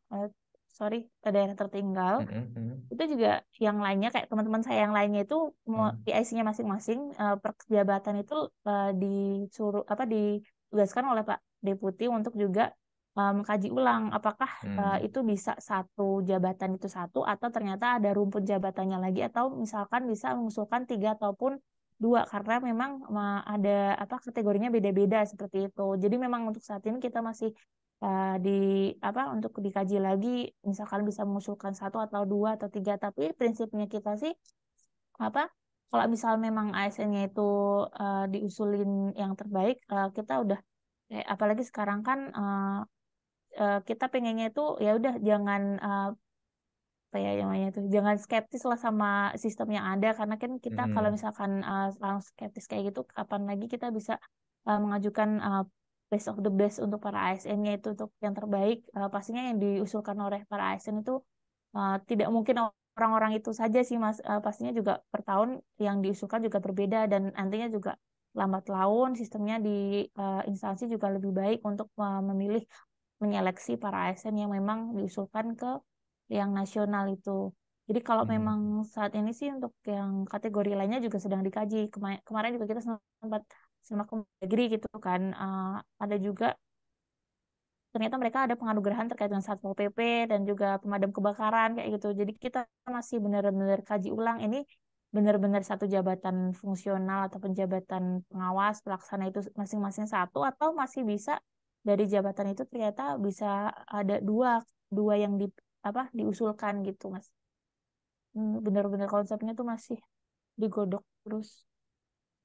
sorry daerah tertinggal Mm-mm. itu juga yang lainnya kayak teman-teman saya yang lainnya itu Mm. PIC-nya masing-masing per jabatan itu disuruh apa ditugaskan oleh Pak Deputi untuk juga mengkaji ulang apakah Mm. itu bisa satu jabatan itu satu atau ternyata ada rumpun jabatannya lagi atau misalkan bisa mengusulkan tiga ataupun dua karena memang ada apa kategorinya beda-beda seperti itu. Jadi memang untuk saat ini kita masih di apa untuk dikaji lagi misalkan bisa mengusulkan satu atau dua atau tiga tapi prinsipnya kita sih apa kalau misal memang ASN-nya itu diusulin yang terbaik kita udah apalagi sekarang kan kita pengennya itu ya udah jangan apa ya namanya tuh jangan skeptis lah sama sistem yang ada karena kan kita kalau Mm. misalkan langsung skeptis kayak gitu kapan lagi kita bisa mengajukan best of the best untuk para ASN-nya itu untuk yang terbaik pastinya yang diusulkan oleh para ASN itu tidak mungkin orang-orang itu saja sih Mas. Pastinya juga per tahun yang diusulkan juga berbeda dan nantinya juga lambat laun sistemnya di instansi juga lebih baik untuk memilih menyeleksi para ASN yang memang diusulkan ke yang nasional itu. Jadi kalau memang Mm. saat ini sih untuk yang kategori lainnya juga sedang dikaji. Kemarin juga kita sempat sama Kemendagri gitu kan. Ada juga ternyata mereka ada penganugerahan terkait dengan Satpol PP dan juga pemadam kebakaran kayak gitu. Jadi kita masih benar-benar kaji ulang ini benar-benar satu jabatan fungsional atau jabatan pengawas pelaksana itu masing-masing satu atau masih bisa dari jabatan itu ternyata bisa ada dua dua yang apa diusulkan gitu Mas. Benar-benar konsepnya tuh masih digodok terus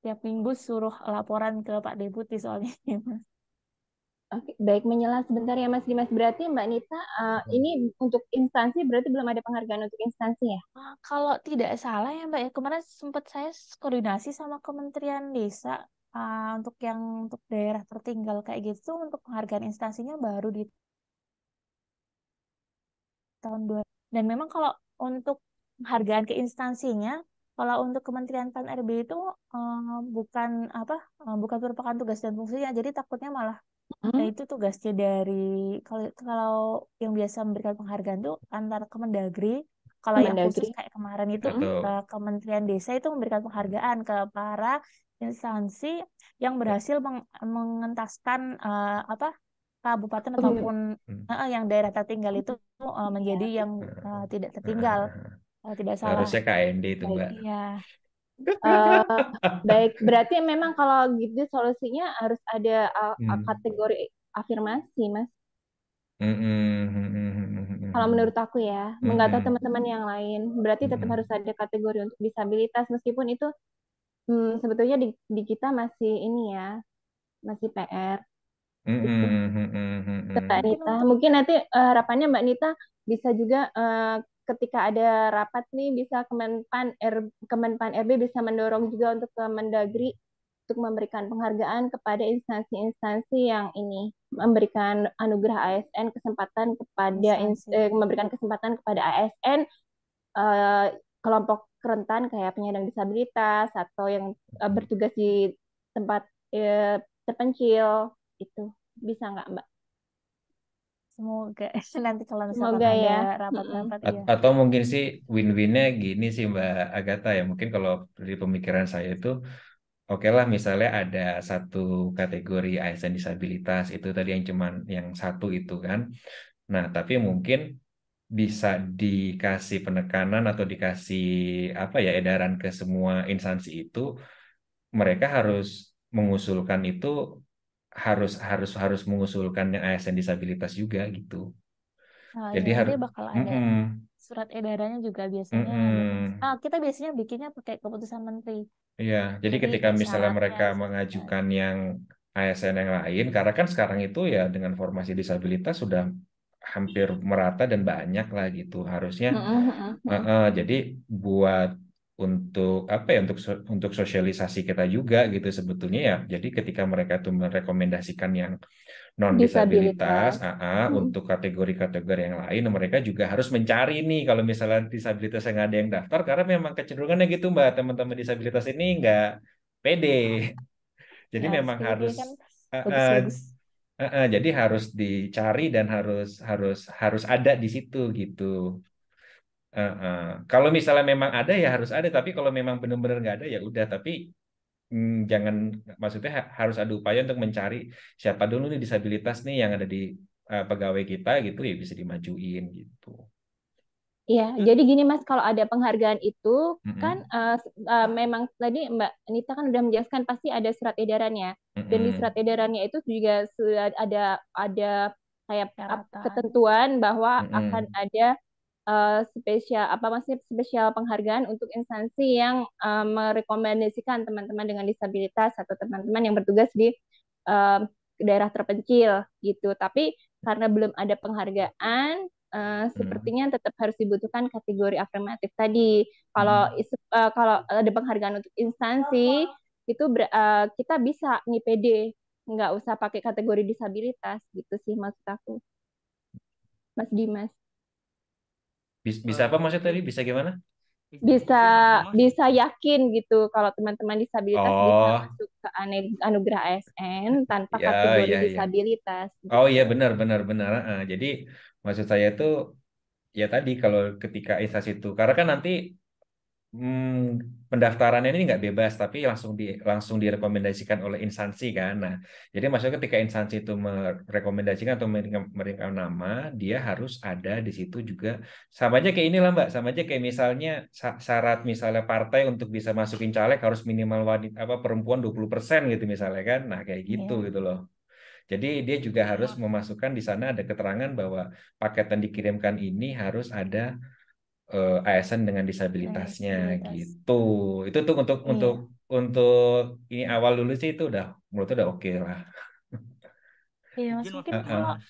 tiap minggu suruh laporan ke Pak Deputi soalnya Mas. Oke, baik menjelaskan sebentar ya Mas Dimas. Berarti Mbak Nita, ini untuk instansi berarti belum ada penghargaan untuk instansi ya? Kalau tidak salah ya Mbak ya, kemarin sempat saya koordinasi sama Kementerian Desa untuk yang untuk daerah tertinggal kayak gitu untuk penghargaan instansinya baru di tahun 2. Dan memang kalau untuk penghargaan ke instansinya, kalau untuk Kementerian PAN RB itu bukan apa bukan merupakan tugas dan fungsinya, jadi takutnya malah Nah, Hmm, itu tugasnya dari kalau kalau yang biasa memberikan penghargaan tuh antara Kemendagri, kalau yang khusus Kemendagri. kayak kemarin itu Mm-mm. Atau Kementerian Desa itu memberikan penghargaan ke para instansi yang berhasil mengentaskan apa kabupaten Pem- ataupun Hmm. yang daerah tertinggal itu menjadi yang tidak tertinggal, kalau tidak salah. Harusnya KND itu Baik. Mbak. Iya, Eh, baik, berarti memang kalau gitu solusinya harus ada Hmm. kategori afirmasi, Mas. Hmm, hmm, hmm, hmm, hmm, hmm, Kalau hmm. menurut aku ya, Hmm, nggak tahu hmm, teman-teman yang lain, berarti tetap harus hmm, ada kategori untuk disabilitas, meskipun itu sebetulnya di kita masih ini ya, masih PR hmm, gitu. hmm, hmm, hmm, hmm, Mbak hmm. mungkin Nita, untuk mungkin nanti harapannya Mbak Nita bisa juga ketika ada rapat nih bisa Kemenpan RB bisa mendorong juga untuk Kemendagri untuk memberikan penghargaan kepada instansi-instansi yang ini memberikan anugerah ASN kesempatan kepada instansi. memberikan kesempatan kepada ASN eh, kelompok rentan kayak penyandang disabilitas atau yang bertugas di tempat terpencil itu bisa nggak Mbak? Semoga nanti kalau misalkan Semoga ada ya. Mm-mm. rapat-rapat, iya. Atau mungkin sih win-winnya gini sih Mbak Agatha ya. Mungkin kalau dari pemikiran saya itu, oke lah misalnya ada satu kategori ASN disabilitas itu tadi yang cuman yang satu itu kan. Nah, tapi mungkin bisa dikasih penekanan atau dikasih apa ya edaran ke semua instansi itu, mereka harus mengusulkan itu harus harus harus mengusulkan yang ASN disabilitas juga gitu. Nah, Jadi ya harus nanti bakal ada mm-mm, surat edarannya juga biasanya dengan mm-mm. kita biasanya bikinnya pakai keputusan menteri. Iya, jadi Jadi ketika misalnya syaratnya mereka sekian. mengajukan yang ASN yang lain, karena kan sekarang itu ya dengan formasi disabilitas sudah hampir merata dan banyak lah gitu. Harusnya Mm-mm, mm-mm. jadi buat untuk apa ya untuk sosialisasi kita juga gitu sebetulnya ya. Jadi ketika mereka tuh merekomendasikan yang non disabilitas, Disabilitas. Mm. untuk kategori-kategori yang lain, mereka juga harus mencari nih kalau misalnya disabilitas yang ada yang daftar, karena memang kecenderungannya gitu Mbak, teman-teman disabilitas ini nggak pede, jadi Ya, memang SPD harus kan uh, uh, bagus-bagus. jadi harus dicari dan harus harus harus ada di situ gitu. Kalau misalnya memang ada ya harus ada, tapi kalau memang benar-benar nggak ada ya udah. Tapi jangan, maksudnya harus ada upaya untuk mencari siapa dulu nih disabilitas nih yang ada di pegawai kita gitu ya bisa dimajuin gitu. Iya, jadi gini Mas, kalau ada penghargaan itu kan Mm-mm. memang tadi Mbak Nita kan udah menjelaskan pasti ada surat edarannya. Dan di surat Mm-mm. edarannya itu juga sudah ada kayak Syaratan. ketentuan bahwa akan Mm-mm. ada spesial apa maksudnya spesial penghargaan untuk instansi yang merekomendasikan teman-teman dengan disabilitas atau teman-teman yang bertugas di eh, daerah terpencil gitu. Tapi karena belum ada penghargaan, Mm. sepertinya tetap harus dibutuhkan kategori afirmatif tadi. Kalau Mm. kalau ada penghargaan untuk instansi itu kita bisa nih PD, nggak usah pakai kategori disabilitas gitu sih maksud aku, Mas Dimas. Bisa apa maksud Jadi tadi? Bisa gimana? bisa izin Mas Dimas. bisa yakin gitu kalau teman-teman disabilitas bisa Oh, masuk ke anugerah ASN tanpa ya, kategori ya, ya. disabilitas Oh iya gitu. benar benar benar. Jadi maksud saya itu ya tadi kalau ketika instansi itu, karena kan nanti pendaftaran ini nggak bebas, tapi langsung direkomendasikan oleh instansi kan. Nah, jadi maksudnya ketika instansi itu merekomendasikan atau memberikan nama, dia harus ada di situ juga. Sama aja kayak inilah Mbak, sama aja kayak misalnya syarat misalnya partai untuk bisa masukin caleg harus minimal wanita apa perempuan 20% gitu misalnya kan. Nah, kayak gitu Ya, gitu loh. Jadi dia juga Jadi harus Mas, memasukkan di sana ada keterangan bahwa paket yang dikirimkan ini harus ada ASN dengan dengan disabilitasnya disabilitas. gitu. Itu tuh untuk Iya, ini awal dulu sih itu udah menurut udah oke lah. iya Mas izin Mas mungkin kalau Heeh. Dimas.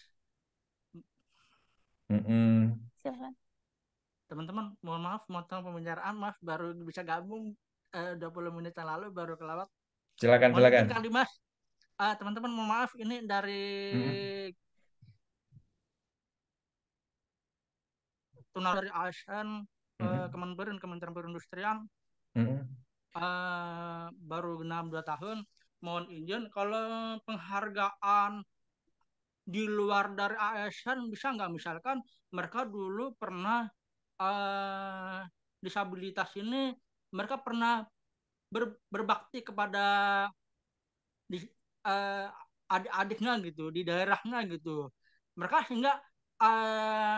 Mm-mm. silakan. Teman-teman, mohon maaf motong pembicaraan, maaf baru bisa gabung 20 menit yang lalu baru kelewat. Silakan Mohon silakan. izin Kang Dimas. Teman-teman mohon maaf ini dari Mm-mm. tunal dari ASN Mm-mm. Kementerian Perindustrian Mm-mm. baru genap 2 tahun. Mohon izin kalau penghargaan di luar dari ASN bisa nggak, misalkan mereka dulu pernah disabilitas ini, mereka pernah berbakti kepada di, eh, adik-adiknya gitu, di daerahnya gitu. Mereka sehingga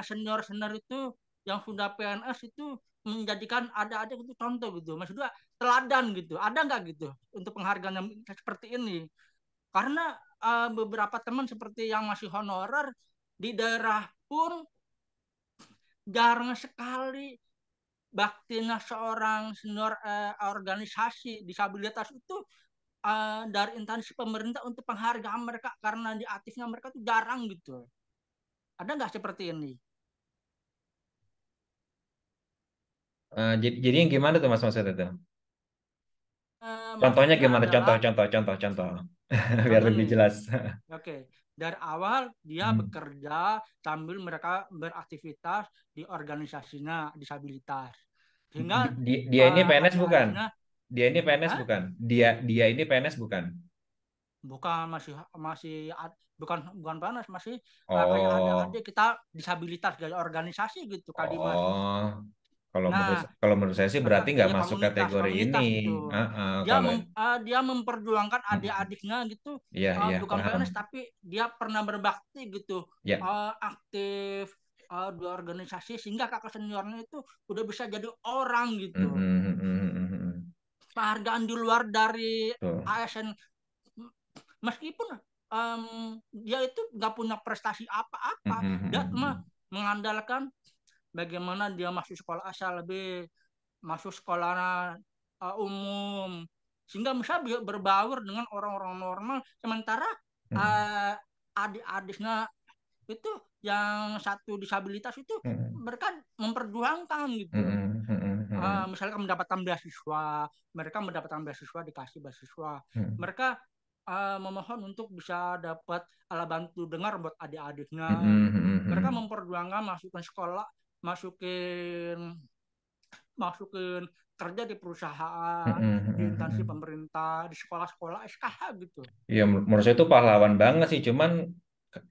senior-senior itu yang sudah PNS itu menjadikan adik-adik itu contoh gitu, maksudnya teladan gitu. Ada nggak gitu untuk penghargaan yang seperti ini? Karena beberapa teman seperti yang masih honorer di daerah pun jarang sekali baktinya seorang senior organisasi disabilitas itu dari instansi pemerintah untuk penghargaan mereka, karena di aktifnya mereka tuh jarang gitu. Ada nggak seperti ini? Jadi yang gimana tuh Mas Maksud itu? Contohnya Maksudnya gimana? adalah Contoh. Biar contoh lebih nih, jelas. oke, dari awal dia Hmm. bekerja sambil mereka beraktivitas di organisasinya disabilitas, sehingga Dia ini PNS bukan? adik-adiknya, Dia ini PNS Hah? bukan? Dia ini PNS bukan? bukan masih masih bukan panas, masih kayak Oh, adik-adik kita disabilitas dari organisasi gitu Kak Dimas. oh. Kalau menurut Nah, kalau menurut saya sih berarti nggak ya masuk kategori ini. komunitas gitu. Kalau Dia memperjuangkan adik-adiknya gitu, iya bukan paham. PNS tapi dia pernah berbakti gitu, Ya. aktif di organisasi, sehingga kakak seniornya itu udah bisa jadi orang Mm, gitu. mm, mm, mm, mm, mm. Penghargaan di luar dari Tuh. ASN, meskipun dia itu nggak punya prestasi Mm, apa-apa, mm, mm, dia mm, cuma mm. mengandalkan bagaimana dia masuk sekolah asal lebih, masuk sekolah umum, sehingga bisa berbaur dengan orang-orang normal, sementara Mm, uh, adik-adiknya itu yang satu disabilitas itu mm, mereka memperjuangkan mm, gitu. mm, mm, mm, Misalkan mereka mendapatkan beasiswa, dikasih beasiswa, mm, mereka memohon untuk bisa dapat alat bantu dengar buat mm, adik-adiknya. mm, mm, Mereka mm. memperjuangkan masukin sekolah, masukin masukin kerja di Mm, perusahaan, mm, di mm, instansi mm. pemerintah, di sekolah-sekolah SKH gitu. Iya, menurut saya itu pahlawan banget sih. Cuman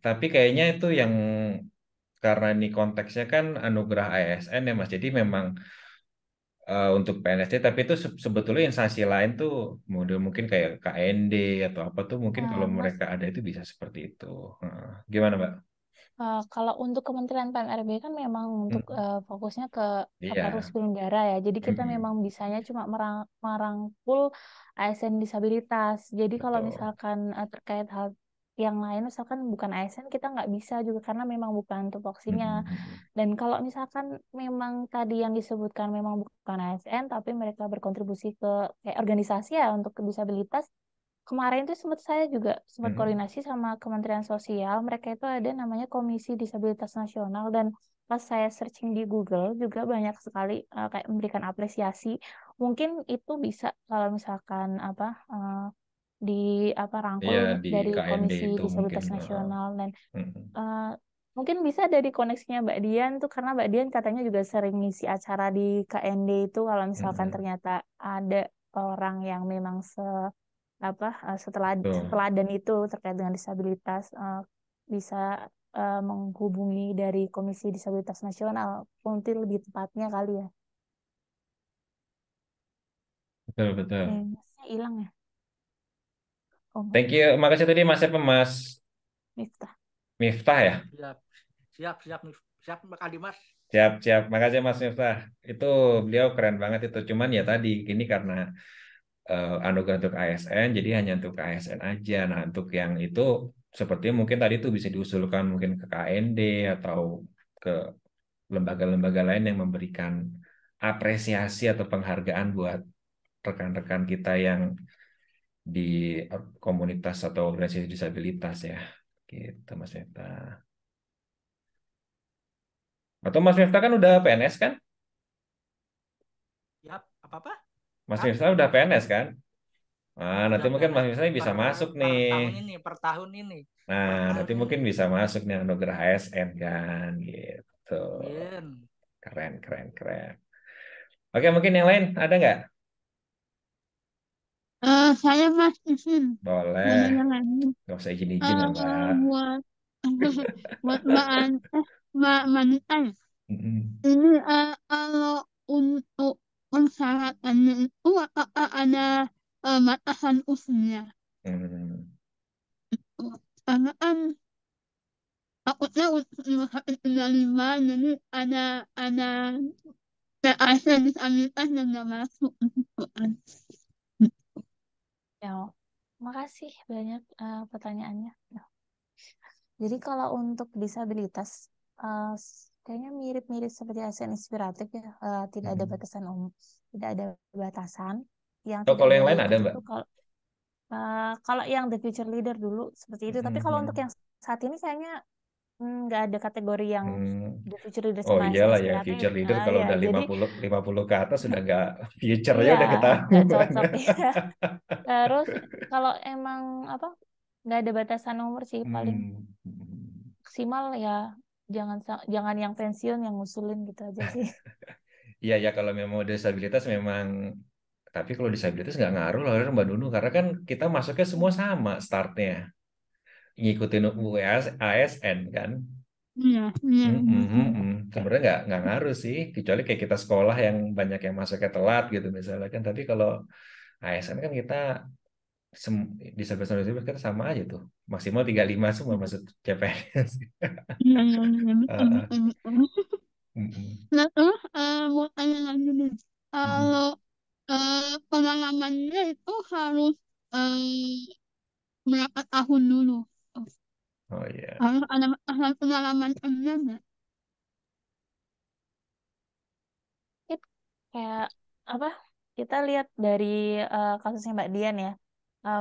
tapi kayaknya itu yang karena ini konteksnya kan anugerah ASN ya Mas. Jadi memang untuk PNSD, tapi itu sebetulnya instansi lain tuh mungkin kayak KND atau apa tuh mungkin kalau Mas, mereka ada itu bisa seperti itu. Heeh. Gimana Mbak? kalau untuk Kementerian PNRB kan memang untuk Hmm. fokusnya ke aparatur Iya. sipil negara ya. Jadi kita Mm-mm. memang bisanya cuma merangkul ASN disabilitas. Jadi kalau Betul. misalkan terkait hal yang lain, misalkan bukan ASN, kita nggak bisa juga karena memang bukan tupoksinya. Mm-mm. Dan kalau misalkan memang tadi yang disebutkan memang bukan ASN, tapi mereka berkontribusi ke kayak organisasi ya untuk disabilitas. Kemarin itu saya juga sempat Mm-mm. koordinasi sama Kementerian Sosial. Mereka itu ada namanya Komisi Disabilitas Nasional, dan pas saya searching di Google juga banyak sekali kayak memberikan apresiasi. Mungkin itu bisa kalau misalkan di rangkul Iya di dari KND Komisi itu mungkin. Disabilitas Nasional, dan Mm-mm. eh, mungkin bisa dari koneksinya Mbak Dian tuh, karena Mbak Dian katanya juga sering ngisi acara di KND itu, kalau misalkan Mm-mm. ternyata ada orang yang memang setelah Tuh. dan itu terkait dengan disabilitas, bisa menghubungi dari Komisi Disabilitas Nasional, mungkin lebih tepatnya kali ya. Betul, betul. Masnya hilang ya, oh Thank you. Makasih tadi Mas siapa Mas Miftah. Miftah ya? Siap, siap, siap, siap, Mbak Kadimas. Siap, siap. Makasih Mas Miftah. Itu beliau keren banget itu. Cuman ya tadi ini karena anugerah untuk ASN, jadi hanya untuk ASN aja. Nah, untuk yang itu sepertinya mungkin tadi itu bisa diusulkan mungkin ke KND atau ke lembaga-lembaga lain yang memberikan apresiasi atau penghargaan buat rekan-rekan kita yang di komunitas atau organisasi disabilitas ya. Gitu Mas Miftah. Atau Mas Miftah kan udah PNS kan? Siap, apa-apa? Mas Siap, Miftah udah PNS kan? Nah, nanti udah mungkin Mas PNS Miftah bisa masuk per nih. tahun ini, per tahun ini, Nah, per tahun nanti ini. mungkin bisa masuk nih anugerah ASN kan, gitu. Min. Keren, keren, keren. Oke, mungkin yang lain ada nggak? Saya Mas izin. Mau Boleh. nanya lagi. Nggak usah izin-izin ya, Mbak. Buat Mbak Manita, Mm-mm. ini kalau untuk persyaratannya itu apakah ada batasan usia? Hmm. Karena kan takutnya untuk 135 jadi ada asn disabilitas yang nggak masuk gitu kan. Ya, makasih banyak pertanyaannya. Ya. Jadi kalau untuk disabilitas, kayaknya mirip-mirip seperti ASN inspiratif ya, tidak ada Mm-mm. batasan umur, tidak ada batasan. Yang Oh, tidak kalau yang boleh lain ada, ikut Mbak? itu kalau yang the future leader dulu seperti itu. Tapi kalau untuk Mm-mm. yang saat ini kayaknya nggak ada kategori yang Hmm. the future leader Oh sama ASN iyalah ya, inspiratif. future leader kalau Ya, udah jadi 50 ke atas sudah nggak future-nya iya udah nggak ketahuan. cocok ya. Terus kalau emang apa nggak ada batasan umur sih, paling Hmm. maksimal ya jangan yang pensiun yang ngusulin gitu aja sih. Iya ya kalau memang disabilitas memang, tapi kalau disabilitas nggak ngaruh lah Mbak Nunu karena kan kita masuknya semua sama startnya, ngikutin UAS ASN kan. Iya, iya, Mm-mm, iya. mm-mm. Sebenarnya nggak ngaruh sih, kecuali kayak kita sekolah yang banyak yang masuknya telat gitu misalnya kan. Tadi kalau ASN kan kita disabilitas disabilitas kita sama aja tuh, maksimal 35 semua masuk CPNS. Iya, iya, iya, betul, Ah, ah. betul, betul. Mm-mm, Nah, terus mau tanya lagi nih, mm-mm. kalau pengalamannya itu harus berapa tahun dulu? Oh, Oh iya. harus ada pengalaman kerja nggak? It kayak apa? Kita lihat dari kasusnya Mbak Dian ya.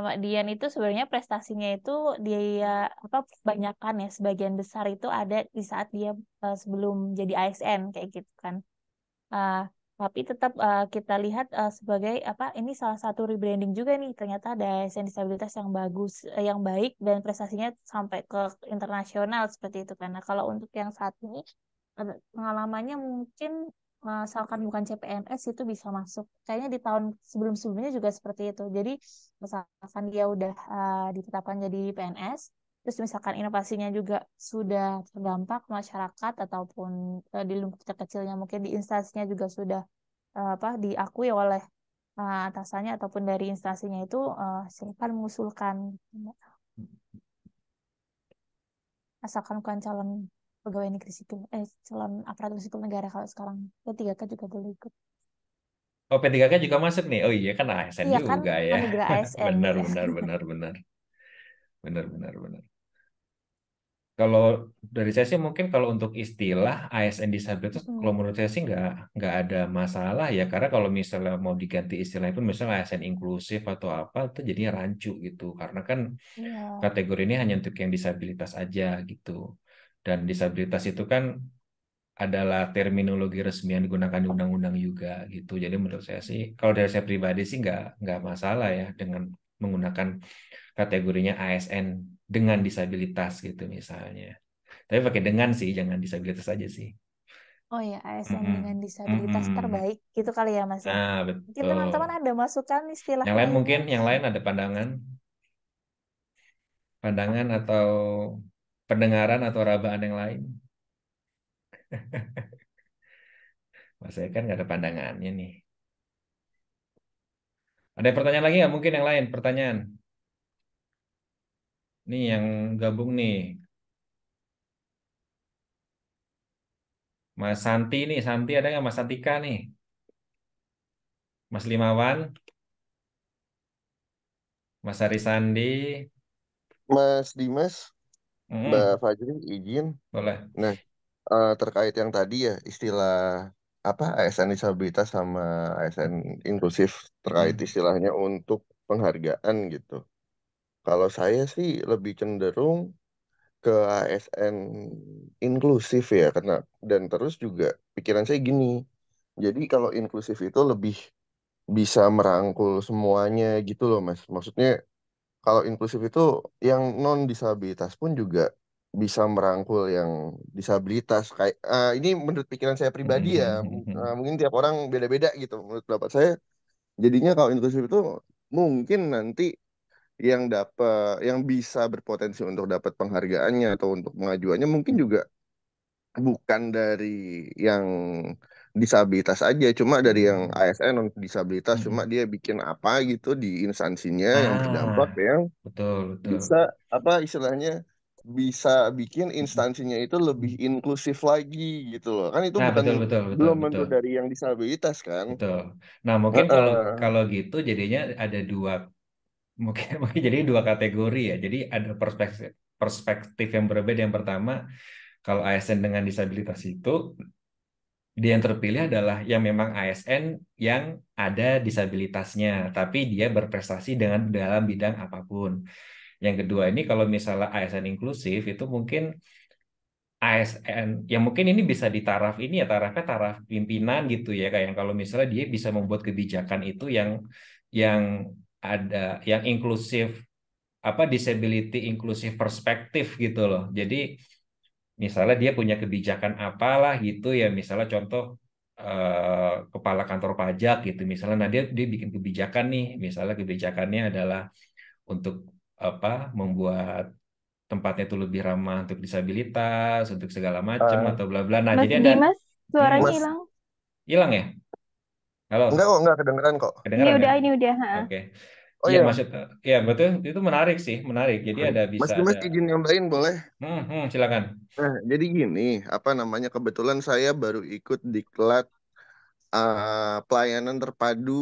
Mbak Dian itu sebenarnya prestasinya itu dia apa kebanyakan ya sebagian besar itu ada di saat dia sebelum jadi ASN kayak gitu kan. Uh, tapi tetap kita lihat sebagai apa ini salah satu rebranding juga nih ternyata ada ASN disabilitas yang bagus, yang baik dan prestasinya sampai ke internasional seperti itu karena kalau untuk yang saat ini pengalamannya mungkin misalkan bukan CPNS itu bisa masuk. Kayaknya di tahun sebelum-sebelumnya juga seperti itu. Jadi misalkan dia udah ditetapkan jadi PNS, terus misalkan inovasinya juga sudah terdampak masyarakat ataupun di lingkup terkecilnya mungkin di instansinya juga sudah apa diakui oleh atasannya ataupun dari instansinya itu silakan mengusulkan asalkan bukan calon pegawai negeri sipil calon aparatur sipil negara kalau sekarang P3K juga boleh ikut. Oh P3K juga masuk nih. Oh iya kan ASN Iya kan juga ya. Manager ASN Benar ya. benar benar benar benar benar benar. Kalau dari saya sih mungkin kalau untuk istilah ASN disabilitas, kalau menurut saya sih nggak ada masalah ya. Karena kalau misalnya mau diganti istilahnya pun misalnya ASN inklusif atau apa itu jadinya rancu gitu. Karena kan Iya. kategori ini hanya untuk yang disabilitas aja gitu. Dan disabilitas itu kan adalah terminologi resmi yang digunakan di undang-undang juga gitu. Jadi menurut saya sih, kalau dari saya pribadi sih nggak masalah ya dengan menggunakan kategorinya ASN dengan disabilitas gitu misalnya. Tapi pakai dengan sih, jangan disabilitas aja sih. Oh ya, ASN dengan Mm-mm. disabilitas Mm-mm. terbaik gitu kali ya Mas ya. Nah, Mungkin teman-teman betul. ada masukan istilah Yang lain lainnya. mungkin, yang lain ada pandangan atau pendengaran atau rabaan yang lain. Mas saya kan nggak ada pandangannya nih. Ada pertanyaan lagi nggak? Mungkin yang lain pertanyaan. Nih yang gabung nih, Mas Santi nih, Santi ada nggak Mas Santika nih? Mas Limawan, Mas Arisandi, Mas Dimas, Mbak mm Fajri, izin. boleh. Nah, terkait yang tadi ya, istilah apa ASN disabilitas sama ASN inklusif terkait Mm. istilahnya untuk penghargaan gitu. Kalau saya sih lebih cenderung ke ASN inklusif ya, karena dan terus juga pikiran saya gini. Jadi kalau inklusif itu lebih bisa merangkul semuanya gitu loh, Mas. Maksudnya kalau inklusif itu yang non disabilitas pun juga bisa merangkul yang disabilitas kayak ini menurut pikiran saya pribadi ya. Mungkin tiap orang beda-beda gitu menurut pendapat saya. Jadinya kalau inklusif itu mungkin nanti yang bisa berpotensi untuk dapat penghargaannya atau untuk pengajuannya mungkin juga bukan dari yang disabilitas aja, cuma dari yang ASN non disabilitas, cuma dia bikin apa gitu di instansinya yang berdampak Ah, yang betul, betul. bisa apa istilahnya bisa bikin instansinya itu lebih inklusif lagi gitu loh. Kan itu Nah, bukan betul, betul, betul, belum tentu betul, dari yang disabilitas kan. betul. Nah, mungkin kalau Heeh. kalau gitu jadinya ada dua, mungkin mungkin jadi dua kategori ya. Jadi ada perspektif perspektif yang berbeda. Yang pertama, kalau ASN dengan disabilitas itu dia yang terpilih adalah yang memang ASN yang ada disabilitasnya, tapi dia berprestasi dengan dalam bidang apapun. Yang kedua ini kalau misalnya ASN inklusif itu mungkin ASN yang mungkin ini bisa di taraf ini ya tarafnya taraf pimpinan gitu ya kayak yang kalau misalnya dia bisa membuat kebijakan itu yang ada yang inklusif apa disability inklusif perspektif gitu loh. Jadi misalnya dia punya kebijakan apalah gitu ya misalnya contoh kepala kantor pajak gitu misalnya nah dia bikin kebijakan nih misalnya kebijakannya adalah untuk apa membuat tempatnya itu lebih ramah untuk disabilitas untuk segala macam Eh, atau bla bla nah Mas jadi ada Dimas, suaranya Mas, hilang. hilang ya halo enggak kok, enggak kedengeran kok. Ini kedengaran kan udah, ini udah. oke Oh ya iya, maksud ya betul itu menarik sih menarik jadi ada Mas bisa ada Dimas izin nambahin boleh? silakan Nah, jadi gini, apa namanya, kebetulan saya baru ikut diklat pelayanan terpadu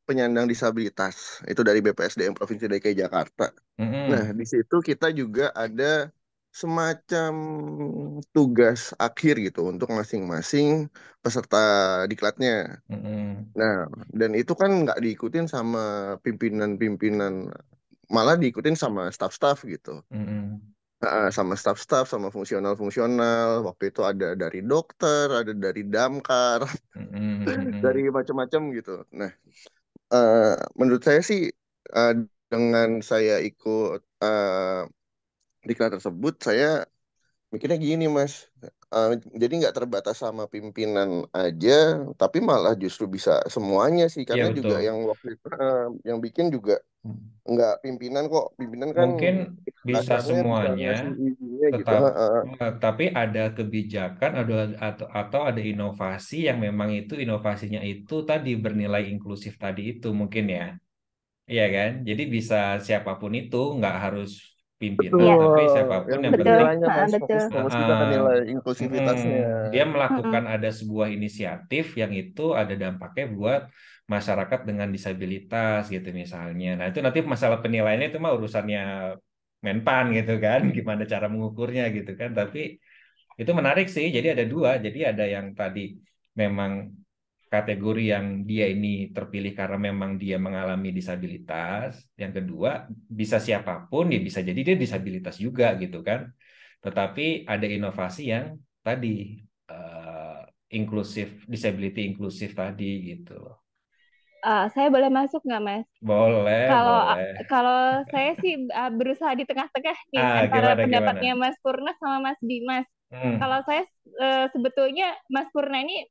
penyandang disabilitas. Itu dari BPSDM Provinsi DKI Jakarta. Nah, Mm-mm. di situ kita juga ada semacam tugas akhir gitu untuk masing-masing peserta diklatnya. Mm-mm. Nah, dan itu kan nggak diikutin sama pimpinan-pimpinan, malah diikutin sama staff-staff gitu. Mm-mm. Sama staff-staff, sama fungsional-fungsional. Waktu itu ada dari dokter, ada dari damkar, dari Mm-mm. macam-macam gitu. Nah, eh, menurut saya sih eh, dengan saya ikut diklat tersebut, saya mikirnya gini, Mas. Eh, jadi nggak terbatas sama pimpinan aja, tapi malah justru bisa semuanya sih. Iya Karena juga betul. yang waktu itu yang bikin juga nggak pimpinan kok. Pimpinan kan Mungkin bisa kasarnya bisa semuanya, ngasih izinnya gitu. tetap Heeh. tapi ada kebijakan atau ada inovasi yang memang itu inovasinya itu tadi bernilai inklusif tadi itu mungkin ya. Iya kan? Jadi bisa siapapun itu nggak harus pimpinan Ya, tapi Betul, siapapun yang yang penting betul. penting nilainya Ha, Mas, betul. fokus ah, kita ke nilai mm-mm. inklusivitasnya. Dia Mm-mm. melakukan ada sebuah inisiatif yang itu ada dampaknya buat masyarakat dengan disabilitas gitu misalnya. Nah itu nanti masalah penilaiannya itu mah urusannya Menpan gitu kan, gimana cara mengukurnya gitu kan. Tapi itu menarik sih. Jadi ada dua. Jadi ada yang tadi memang kategori yang dia ini terpilih karena memang dia mengalami disabilitas. Yang kedua, bisa siapapun, ya bisa jadi dia disabilitas juga gitu kan. Tetapi ada inovasi yang tadi inklusif, disability inklusif tadi gitu. Saya boleh masuk nggak, Mas? Boleh, Kalau boleh. kalau saya sih berusaha di tengah-tengah nih antara Gimana, gimana? pendapatnya Mas Purna sama Mas Dimas. Hmm, Kalau saya sebetulnya Mas Purna ini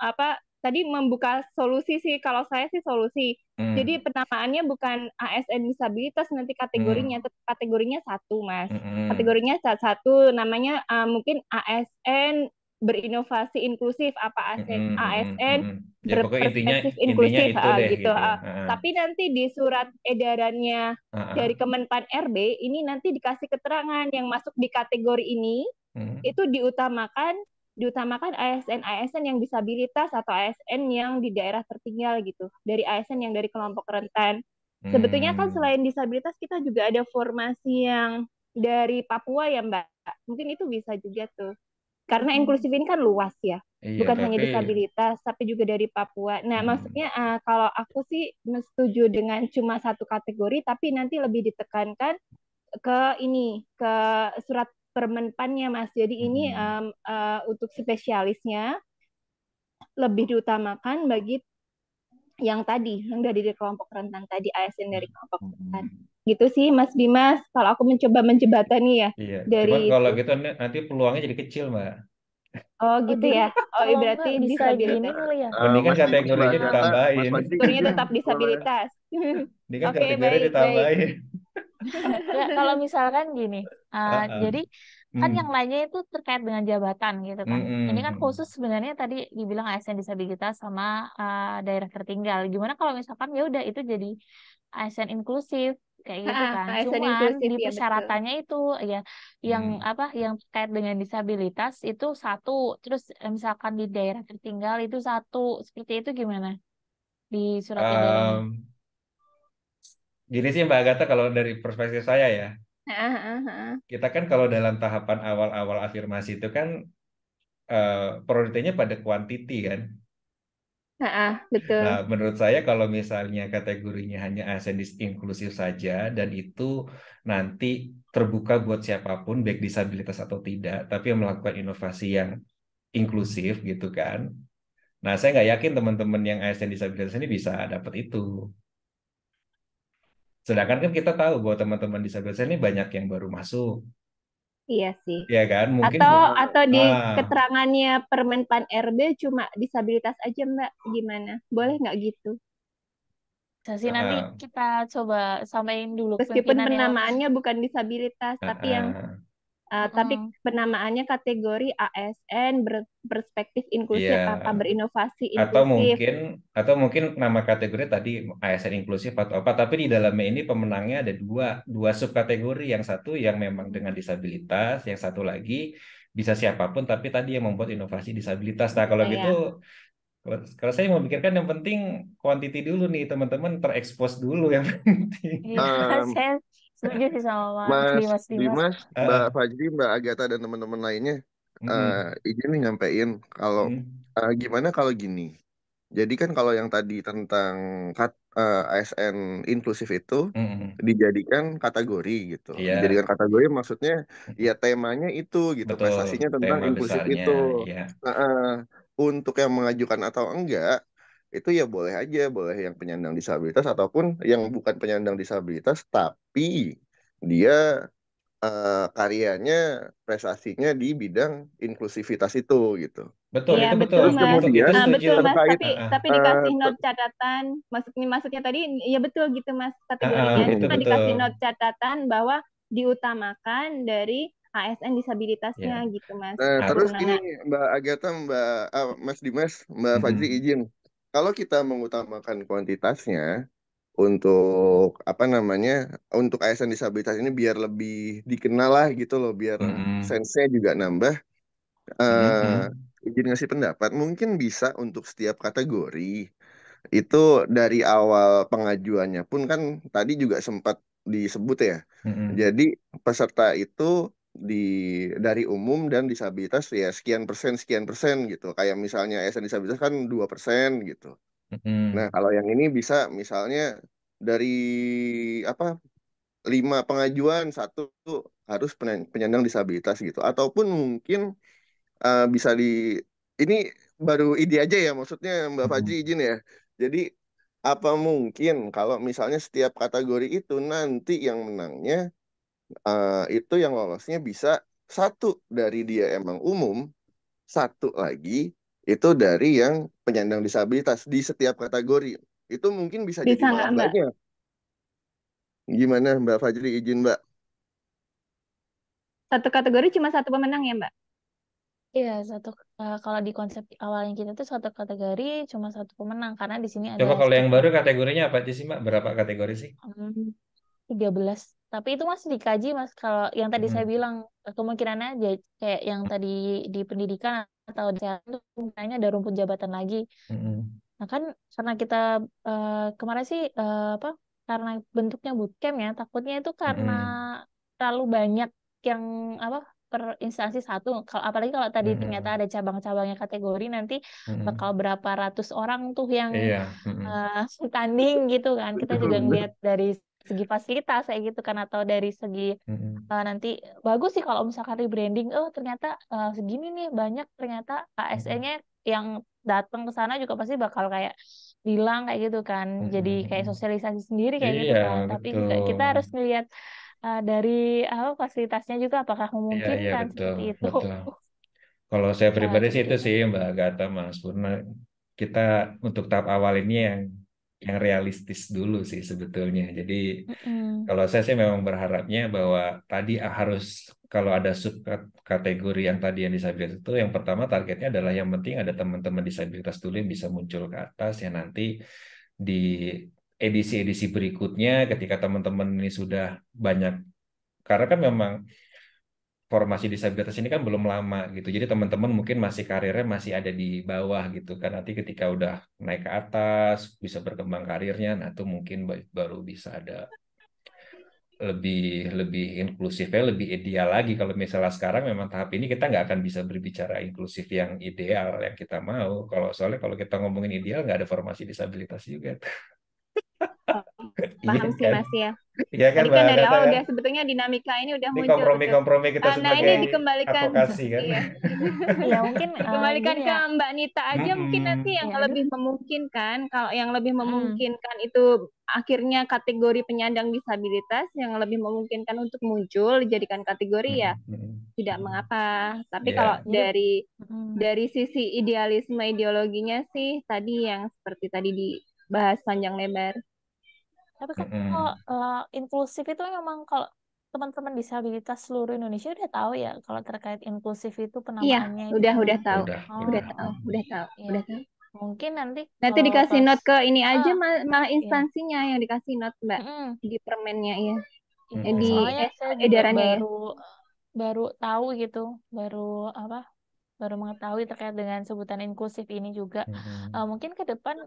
apa tadi membuka solusi sih. Kalau saya sih solusi. Jadi hmm, penamaannya bukan ASN disabilitas nanti kategorinya, hmm, tapi kategorinya satu, Mas. hmm, Kategorinya satu namanya mungkin ASN berinovasi inklusif apa ASN hmm. Jadi pokoknya berperspektif intinya inklusif itu deh gitu. gitu ya. Tapi nanti di surat edarannya dari Ah. Kemenpan RB ini nanti dikasih keterangan yang masuk di kategori ini Hmm, itu diutamakan ASN yang disabilitas atau ASN yang di daerah tertinggal gitu. Dari ASN yang dari kelompok rentan. Sebetulnya kan hmm. selain disabilitas kita juga ada formasi yang dari Papua ya Mbak. Mungkin itu bisa juga tuh. Karena inklusif ini kan luas ya, Iya, bukan hanya tapi disabilitas, tapi juga dari Papua. Nah, hmm, maksudnya kalau aku sih setuju dengan cuma satu kategori, tapi nanti lebih ditekankan ke ini, ke surat permenpannya, Mas. Jadi ini hmm, untuk spesialisnya lebih diutamakan bagi yang tadi, yang dari kelompok rentan tadi, ASN dari kelompok rentan. hmm. Gitu sih, Mas Dimas. Kalau aku mencoba menjembatani ya Iya. Cuman dari kalau itu. gitu nanti peluangnya jadi kecil, Mbak. Oh Oh gitu jadi ya. Oh kalau berarti nggak bisa gini disabilitas. kali ya. Ini kan Mas Dimas, Mbak kategorinya Agatha, Mas ditambahin. Fajri Kategorinya izin tetap boleh. disabilitas. Ini kan Oke, kategori baik, baik. ditambahin. Nggak, kalau misalkan gini, Heeh. jadi kan yang Hmm. lainnya itu terkait dengan jabatan gitu kan. Ini kan Mm-mm. khusus sebenarnya tadi dibilang ASN disabilitas sama daerah tertinggal. Gimana kalau misalkan ya udah itu jadi ASN inklusif kayak gitu kan. ASN Cuman inklusif di ya betul. persyaratannya itu ya yang Hmm. apa yang terkait dengan disabilitas itu satu, terus misalkan di daerah tertinggal itu satu. Seperti itu gimana di surat edarannya? Em, Gini sih Mbak Agatha, kalau dari perspektif saya ya, kita kan kalau dalam tahapan awal-awal afirmasi itu kan prioritasnya pada kuantiti kan. Betul. Nah, menurut saya kalau misalnya kategorinya hanya ASN inklusif saja dan itu nanti terbuka buat siapapun, baik disabilitas atau tidak, tapi yang melakukan inovasi yang inklusif gitu kan. Nah, saya nggak yakin teman-teman yang ASN disabilitas ini bisa dapat itu. Sedangkan kan kita tahu bahwa teman-teman disabilitas ini banyak yang baru masuk, Iya sih. ya kan? Mungkin Atau di ah, keterangannya Permenpan RB cuma disabilitas aja Mbak, gimana? Boleh nggak gitu? Bisa sih nanti ah, kita coba sampaikan dulu ke Meskipun pimpinan ya. penamaannya bukan disabilitas, ah, tapi ah. Mm-mm. penamaannya kategori ASN berperspektif inklusif Iya. apa berinovasi atau inklusif. mungkin atau mungkin nama kategori tadi ASN inklusif atau apa, tapi di dalamnya ini pemenangnya ada dua dua subkategori, yang satu yang memang dengan disabilitas, yang satu lagi bisa siapapun tapi tadi yang membuat inovasi disabilitas. Nah kalau gitu, Ya, kalau saya mau pikirkan yang penting quantity dulu nih teman-teman, terekspos dulu yang penting. Iya, Em, saya setuju sih sama Mas Mas Dimas Dimas. Dimas, Mbak Ah, Fajri, Mbak Agatha dan teman-teman lainnya, mm-mm, izin nih nyampein kalau mm, gimana kalau gini. Jadi kan kalau yang tadi tentang ASN inklusif itu mm-mm. dijadikan kategori gitu. Iya, Dijadikan kategori maksudnya ya mm-mm. temanya itu gitu, Betul, prestasinya tentang tema inklusif besarnya, itu. iya. Nah, untuk yang mengajukan atau enggak itu ya boleh aja, boleh yang penyandang disabilitas ataupun yang bukan penyandang disabilitas tapi dia karyanya prestasinya di bidang inklusivitas itu gitu. Betul, iya itu betul. betul Terus Mas. Itu kemudian setuju. Betul Mas, terkait tapi Ah, tapi eh, dikasih ter- note catatan, maksudnya tadi iya betul gitu Mas, kategorinya itu cuma betul. dikasih note catatan bahwa diutamakan dari ASN disabilitasnya Ya. gitu Mas. Nah, Nah, terus Nah, ini Mbak Agatha, Mas Dimas, Mbak Fajri mm-mm, izin. Kalau kita mengutamakan kuantitasnya untuk apa namanya, untuk ASN disabilitas ini biar lebih dikenal lah gitu loh, biar mm-mm, sense-nya juga nambah. mm-mm, Izin ngasih pendapat, mungkin bisa untuk setiap kategori itu dari awal pengajuannya pun kan tadi juga sempat disebut ya. mm-mm, Jadi peserta itu di dari umum dan disabilitas ya sekian persen gitu. Kayak misalnya ASN disabilitas kan 2% gitu. Nah, mm-mm, kalau yang ini bisa misalnya dari apa 5 pengajuan satu harus penyandang disabilitas gitu. Ataupun mungkin bisa ini baru ide aja ya, maksudnya Mbak Fajri mm-mm. izin ya. Jadi apa mungkin kalau misalnya setiap kategori itu nanti yang menangnya itu yang lolosnya bisa satu dari dia emang umum, satu lagi itu dari yang penyandang disabilitas di setiap kategori. Itu mungkin bisa jadi bisa nggak malah Mbak? banyak. Gimana Mbak Fajri izin Mbak? Satu kategori cuma satu pemenang ya Mbak? Iya, kalau di konsep awalnya kita tuh satu kategori cuma satu pemenang karena di sini ada Coba kalau yang sekitar baru kategorinya apa aja sih, Mbak? Berapa kategori sih? 13. Tapi itu masih dikaji Mas. Kalau yang tadi saya Mm-mm, bilang kemungkinannya aja kayak yang tadi di pendidikan atau di kesehatan tuh kemungkinannya ada rumput jabatan lagi. mm-mm, Nah kan karena kita kemarin sih apa karena bentuknya bootcamp ya takutnya itu karena mm-mm, terlalu banyak yang apa per instansi satu. Kalau apalagi kalau tadi ternyata mm-mm, ada cabang-cabangnya kategori nanti bakal mm-mm. berapa ratus orang tuh yang Iya. Mm-mm, tanding gitu kan. Kita juga Betul. ngelihat dari segi fasilitas kayak gitu kan atau dari segi mm-mm, nanti bagus sih kalau misalkan rebranding. Oh ternyata segini nih banyak ternyata mm-mm. ASN-nya yang datang ke sana juga pasti bakal kayak bilang kayak gitu kan. Jadi kayak Mm-mm. sosialisasi sendiri kayak gitu Iya, kan. Tapi juga kita betul. harus melihat dari fasilitasnya juga apakah Iya, iya memungkinkan betul, seperti itu. betul. Kalau saya Bisa pribadi sih seperti itu itu. sih Mbak Agatha, Mas Purna, kita untuk tahap awal ini yang realistis dulu sih sebetulnya. Jadi Mm-mm. kalau saya sih memang berharapnya bahwa tadi harus kalau ada sub kategori yang tadi yang disabilitas itu yang pertama targetnya adalah yang penting ada teman-teman disabilitas dulu yang bisa muncul ke atas ya nanti di edisi-edisi berikutnya ketika teman-teman ini sudah banyak karena kan memang formasi disabilitas ini kan belum lama gitu. Jadi teman-teman mungkin masih karirnya masih ada di bawah gitu kan. Nanti ketika udah naik ke atas, bisa berkembang karirnya, nah itu mungkin baru bisa ada lebih lebih inklusifnya lebih ideal lagi. Kalau misalnya sekarang memang tahap ini kita nggak akan bisa berbicara inklusif yang ideal yang kita mau. Kalau soalnya kalau kita ngomongin ideal nggak ada formasi disabilitas juga. Oh, Iya paham sih kan? Mas ya. Iya kan Tadi Mbak kan dari Agatha awal kan? udah sebetulnya dinamika ini udah Ini muncul betul. kompromi-kompromi kita Nah, ini sebagai dikembalikan, advokasi kan? iya, Ya mungkin dikembalikan gini ke ya. Mbak Nita aja mungkin nanti Mm-mm. yang Ya aduh. lebih memungkinkan. Kalau yang lebih Mm. memungkinkan itu akhirnya kategori penyandang disabilitas yang lebih memungkinkan untuk muncul dijadikan kategori ya Mm-mm. tidak mengapa. Tapi kalau Ya. Jadi mm. dari sisi idealisme ideologinya sih tadi yang seperti tadi dibahas panjang lebar. Tapi kan kalau Mm-mm. inklusif itu memang kalau teman-teman disabilitas seluruh Indonesia udah tahu ya kalau terkait inklusif itu Iya, penamaannya itu udah gimana. tahu, Udah, udah udah. Oh, tahu, Mm-mm. udah tahu, ya. udah tahu. Mungkin nanti Nanti kalau dikasih pas note ke ini aja ah malah ya. instansinya yang dikasih note Mbak Mm-mm. di permennya ya, Iya, di soalnya saya juga edarannya ya. baru tahu gitu, baru apa? Baru mengetahui terkait dengan sebutan inklusif ini juga. Mm-mm. Mungkin ke depan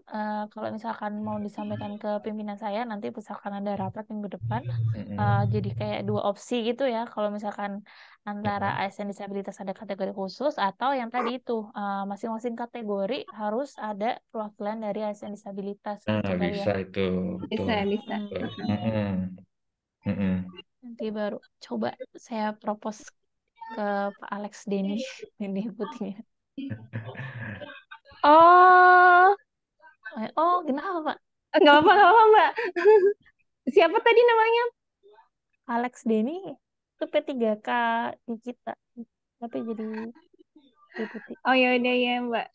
kalau misalkan mau disampaikan ke pimpinan saya nanti misalkan ada rapat minggu depan Mm-mm. jadi kayak dua opsi gitu ya. Kalau misalkan antara Mm-mm. ASN disabilitas ada kategori khusus atau yang tadi itu masing-masing kategori harus ada perwakilan dari ASN disabilitas Nah, gitu kali ya. bisa itu, betul. Bisa, bisa. Mm. Betul. Mm-mm. Mm-mm. Nanti baru coba saya propose ke Pak Alex Denny ini putihnya. Oh, Oh, kenapa Pak? nggak apa-apa Mbak. Siapa tadi namanya? Alex Denny itu P3K di kita, tapi jadi deputi. Oh ya udah ya Mbak.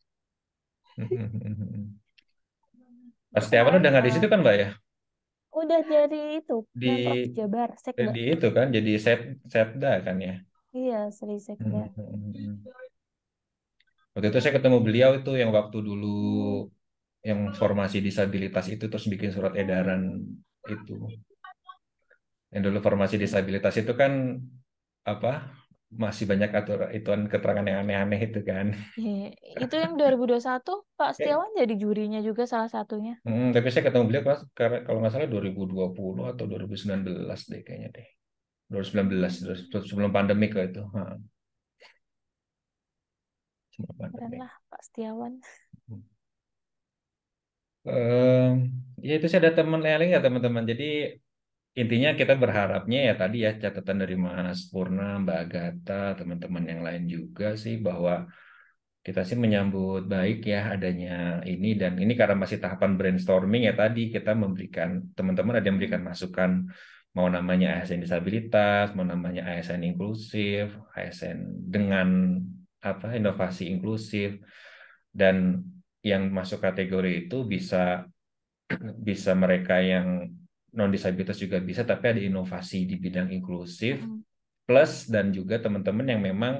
Mas Setiawan Kemarin udah nggak di situ kan Mbak ya? udah jadi itu Di Pemprov Jabar, Sekda. di itu kan jadi setda kan ya. Iya, Sri Sekda. Waktu itu saya ketemu beliau itu yang waktu dulu Hmm. yang formasi disabilitas itu terus bikin surat edaran itu. Yang dulu formasi disabilitas itu kan apa? Masih banyak aturan ituan keterangan yang aneh-aneh itu kan. Iya, itu yang 2021 Pak Eh, Setiawan jadi jurinya juga salah satunya. tapi saya ketemu beliau kalau nggak salah 2020 atau 2019 deh kayaknya deh. 2019 Hmm. sebelum pandemi ke itu. Ha, sebelum Keren pandemi. lah Pak Setiawan. Em, ya itu sih ada teman lain ya teman-teman. Jadi intinya kita berharapnya ya tadi ya catatan dari Mas Purna, Mbak Agatha, teman-teman yang lain juga sih bahwa kita sih menyambut baik ya adanya ini dan ini karena masih tahapan brainstorming ya tadi kita memberikan teman-teman ada yang memberikan masukan mau namanya ASN disabilitas, mau namanya ASN inklusif, ASN dengan apa inovasi inklusif dan yang masuk kategori itu bisa mereka yang non disabilitas juga bisa tapi ada inovasi di bidang inklusif plus dan juga teman-teman yang memang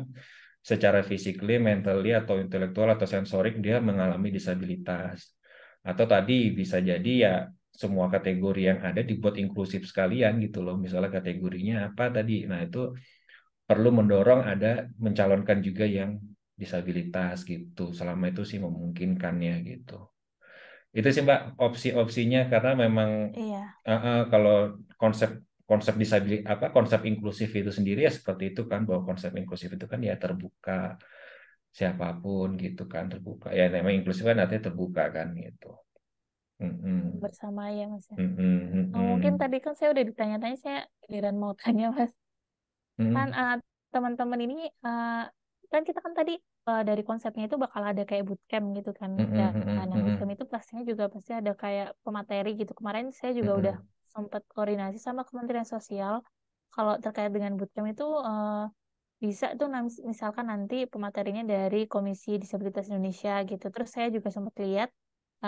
secara physically, mentally atau intelektual atau sensorik dia mengalami disabilitas. Atau tadi bisa jadi ya semua kategori yang ada dibuat inklusif sekalian gitu loh. Misalnya kategorinya apa tadi. Nah, itu perlu mendorong ada mencalonkan juga yang disabilitas gitu. Selama itu sih memungkinkannya gitu. Itu sih Mbak opsi-opsinya karena memang Iya. kalau konsep konsep disabilitas apa konsep inklusif itu sendiri ya seperti itu kan bahwa konsep inklusif itu kan ya terbuka siapapun gitu kan terbuka ya memang inklusif kan artinya terbuka kan gitu. Mm-mm. Bersama ya Mas ya. Mm-mm. Mungkin Mm-mm. tadi kan saya udah ditanya-tanya, saya giliran mau tanya Mas. Kan Mm-mm. teman-teman ini kan kita kan tadi dari konsepnya itu bakal ada kayak bootcamp gitu kan. Mm-mm. Dan yang bootcamp Mm-mm. itu pastinya juga pasti ada kayak pemateri gitu. Kemarin saya juga udah sempat koordinasi sama Kementerian Sosial kalau terkait dengan bootcamp itu bisa tuh misalkan nanti pematerinya dari Komisi Disabilitas Indonesia gitu. Terus saya juga sempat lihat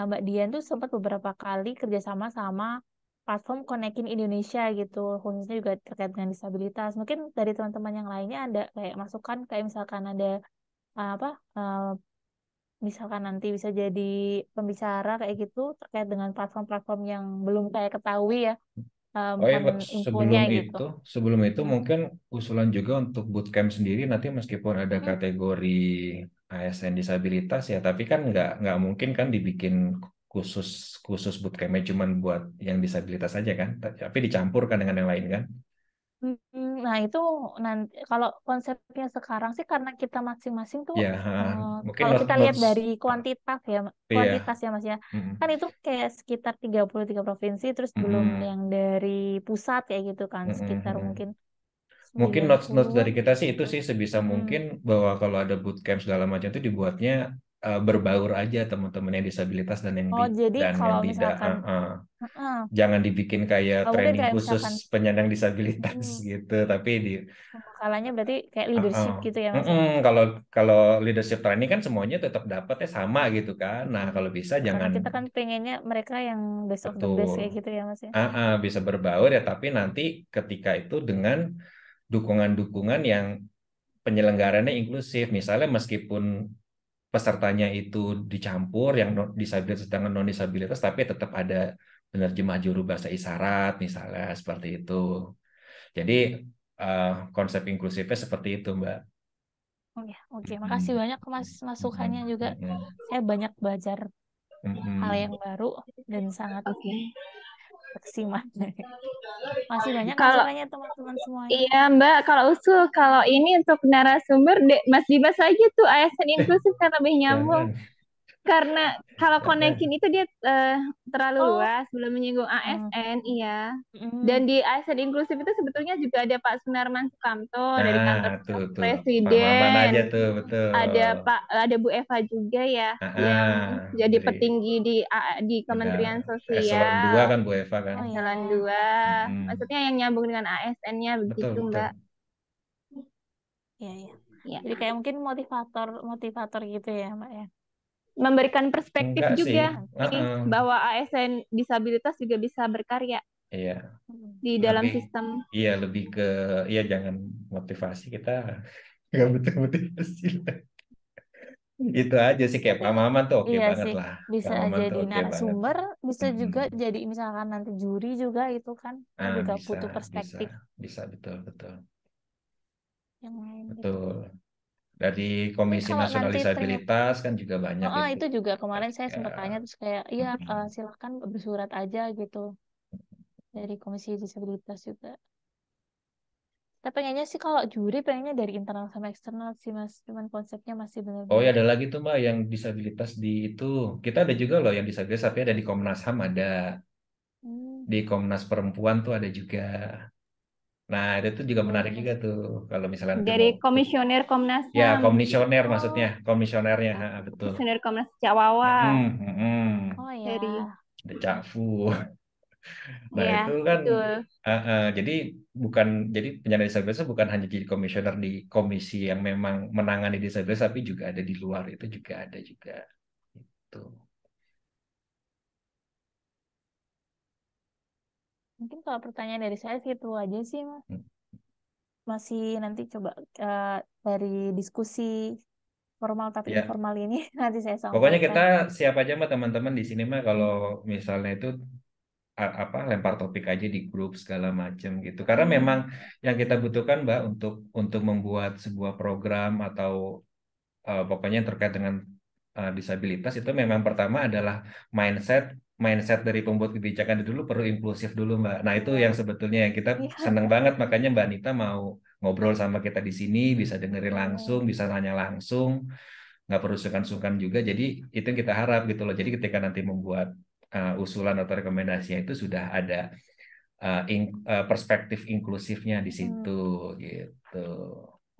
Mbak Dian tuh sempat beberapa kali kerjasama sama platform Konekin Indonesia gitu, khususnya juga terkait dengan disabilitas. Mungkin dari teman-teman yang lainnya ada kayak masukan, kayak misalkan ada apa, misalkan nanti bisa jadi pembicara kayak gitu terkait dengan platform-platform yang belum saya ketahui ya, Oh ya, mohon Mbak, infonya gitu. sebelum itu Gimana? mungkin usulan juga untuk bootcamp sendiri nanti meskipun ada Mm-mm. kategori ASN disabilitas ya, tapi kan nggak mungkin kan dibikin khusus khusus bootcampnya cuman buat yang disabilitas aja kan, tapi dicampurkan dengan yang lain kan? Nah, itu nanti kalau konsepnya sekarang sih karena kita masing-masing tuh Ya, mungkin kalau kita lihat notes, dari kuantitas ya, iya, Mas ya. mm, Kan itu kayak sekitar 33 provinsi terus mm, belum mm, yang dari pusat kayak gitu kan, mm, mm, sekitar mm. mungkin Mungkin notes-notes 90-an dari kita sih itu gitu. sih sebisa Mm-mm. mungkin bahwa kalau ada bootcamp segala macam itu dibuatnya berbaur aja teman-teman yang disabilitas Oh, jadi dan yang kalau tidak misalkan heeh, jangan dibikin kayak mungkin training kayak khusus misalkan penyandang disabilitas mm, gitu tapi di pembekalannya berarti kayak uh-uh. leadership gitu ya Mas ya. Kalau kalau leadership training kan semuanya tetap dapatnya sama gitu kan. Nah, Mm. kalau bisa Karena jangan kita kan pengennya mereka yang best of the best betul. kayak gitu ya Mas ya. Bisa berbaur ya, tapi nanti ketika itu dengan dukungan-dukungan yang penyelenggarannya inklusif. Misalnya meskipun pesertanya itu dicampur yang disabilitas dengan non disabilitas, tapi tetap ada penerjemah juru bahasa isyarat misalnya seperti itu. Jadi konsep inklusifnya seperti itu, Mbak. Oh ya, oke. Makasih Mm-mm. banyak Mas masukannya Mm-mm. juga. Mm-mm. Saya banyak belajar hal yang Mm-mm. baru dan sangat Oke. terkesima. Masih banyak Kalau masukannya teman-teman semuanya. iya Mbak, kalau usul kalau ini untuk narasumber Mas Dimas aja tuh ASN inklusif kan lebih nyambung. Jangan, Karena kalau konekin jangan. itu dia terlalu Oh, luas, belum menyinggung mm, ASN, iya. Dan mm. di ASN inklusif itu sebetulnya juga ada Pak Sunarman Sukamto dari Nah, kantor tuh, staf tuh. Pak Maman Presiden. aja tuh, betul. Ada Bu Eva juga ya yang jadi Dari petinggi di ada Kementerian eselon 2 Sosial. kan Bu Eva kan. Oh Jalan ya, dua, Mm-mm. maksudnya yang nyambung dengan ASN-nya Betul, begitu betul. Mbak. ya, ya. Ya, Jadi kayak mungkin motivator gitu ya, Mbak ya. memberikan perspektif Enggak sih. juga nih Heeh. bahwa ASN disabilitas juga bisa berkarya Iya, Mm. di dalam lebih sistem. iya lebih ke iya jangan motivasi kita nggak butuh motivasi. Itu aja sih kayak Tapi Pak Maman tuh oke iya banget sih, lah. Pak bisa Maman tuh jadi oke banget. narasumber, bisa Mm-mm. juga jadi misalkan nanti juri juga itu kan. Saya juga Bisa, butuh bisa, perspektif bisa betul, betul, yang lain gitu. betul. Dari Mungkin Komisi kalau Nasional nanti ternyata Disabilitas kan juga banyak itu. itu juga kemarin saya Ya, sempat tanya terus kayak iya mm-mm. silakan bersurat aja gitu dari Komisi Disabilitas juga. Tapi pengennya sih kalau juri pengennya dari internal sama eksternal sih Mas. Cuman konsepnya masih Oh ya benar-benar ada lagi tuh Mbak yang disabilitas di itu. Kita ada juga loh yang disabilitas tapi ada di Komnas HAM ada. hmm, Di Komnas Perempuan tuh ada juga. Nah, itu tuh juga boleh menarik juga Mas. tuh kalau misalnya nanti Dari mau komisioner Komnas ya HAM, komisioner maksudnya, Oh, komisionernya, betul. komisioner Komnas Jawawa Mm-mm, mm-mm. oh dari, ya. Ada Cak Fu. Nah, ya itu kan betul. jadi bukan jadi penyandang disabilitas bukan hanya jadi komisioner di komisi yang memang menangani disabilitas tapi juga ada di luar itu juga ada juga. Itu. Mungkin kalau pertanyaan dari saya sih itu aja sih Mas. Hmm. Masih nanti coba dari diskusi formal tapi Ya, informal ini nanti saya pokoknya kita sampaikan. siap aja mah teman-teman di sini mah kalau Hmm. misalnya itu lempar topik aja di grup segala macam gitu. Karena memang Hmm. yang kita butuhkan Mbak untuk membuat sebuah program atau pokoknya yang terkait dengan disabilitas itu memang pertama adalah mindset mindset dari pembuat kebijakan dulu perlu inklusif dulu Mbak. Nah, itu Iya. yang sebetulnya yang kita Iya. senang banget makanya Mbak Anita mau ngobrol sama kita di sini, bisa dengerin langsung, Hmm. bisa nanya langsung, nggak perlu sungkan-sungkan juga. Jadi itu yang kita harap gitu loh. Jadi ketika nanti membuat usulan atau rekomendasinya itu sudah ada perspektif inklusifnya di situ Hmm. gitu.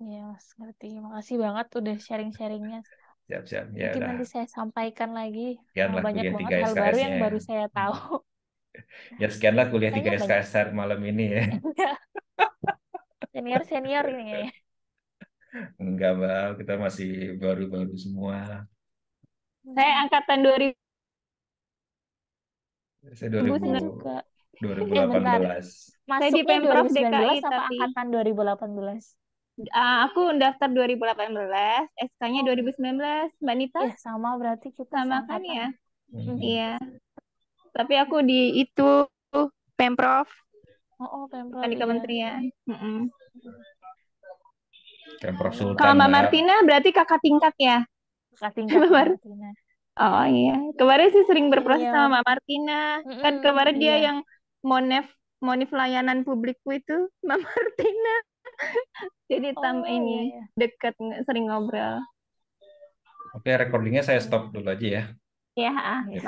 Iya, Mas, ngerti. Makasih banget udah sharing-sharingnya. Siap-siap. Ya Mungkin udah, nanti saya sampaikan lagi. sekianlah Banyak kuliah banget 3 hal baru yang SKS-nya. baru saya tahu. Ya sekianlah kuliah 3 Kayaknya banyak SKS malam ini ya. senior-senior ini. Enggak, Bang. Kita masih baru-baru semua. Saya angkatan 2000 Saya Saya juga. 2018. Bentar, Saya di masuknya Pemprov 2019 DKI apa tapi angkatan 2018? aku daftar 2018, SK-nya Oh, 2019, Mbak Nita ya sama berarti kita sama kan seangkatan. ya? Hmm. Iya. Tapi aku di itu Pemprov, Oh, bukan Pemprov di ya. kementerian. Mm-mm. Pemprov Kalau Sultan, Kalau Mbak Mbak. Martina berarti kakak tingkat ya? kakak tingkat Mbak Mar- Martina. Oh iya. Kemarin sih sering berproses sama Senior. Mbak Martina. Kan kemarin dia Iya. yang Monif layanan publikku itu Mbak Martina. Jadi Oh, iya, ini iya. deket sering ngobrol. Oke, recordingnya saya stop dulu aja ya. Ya, Iya.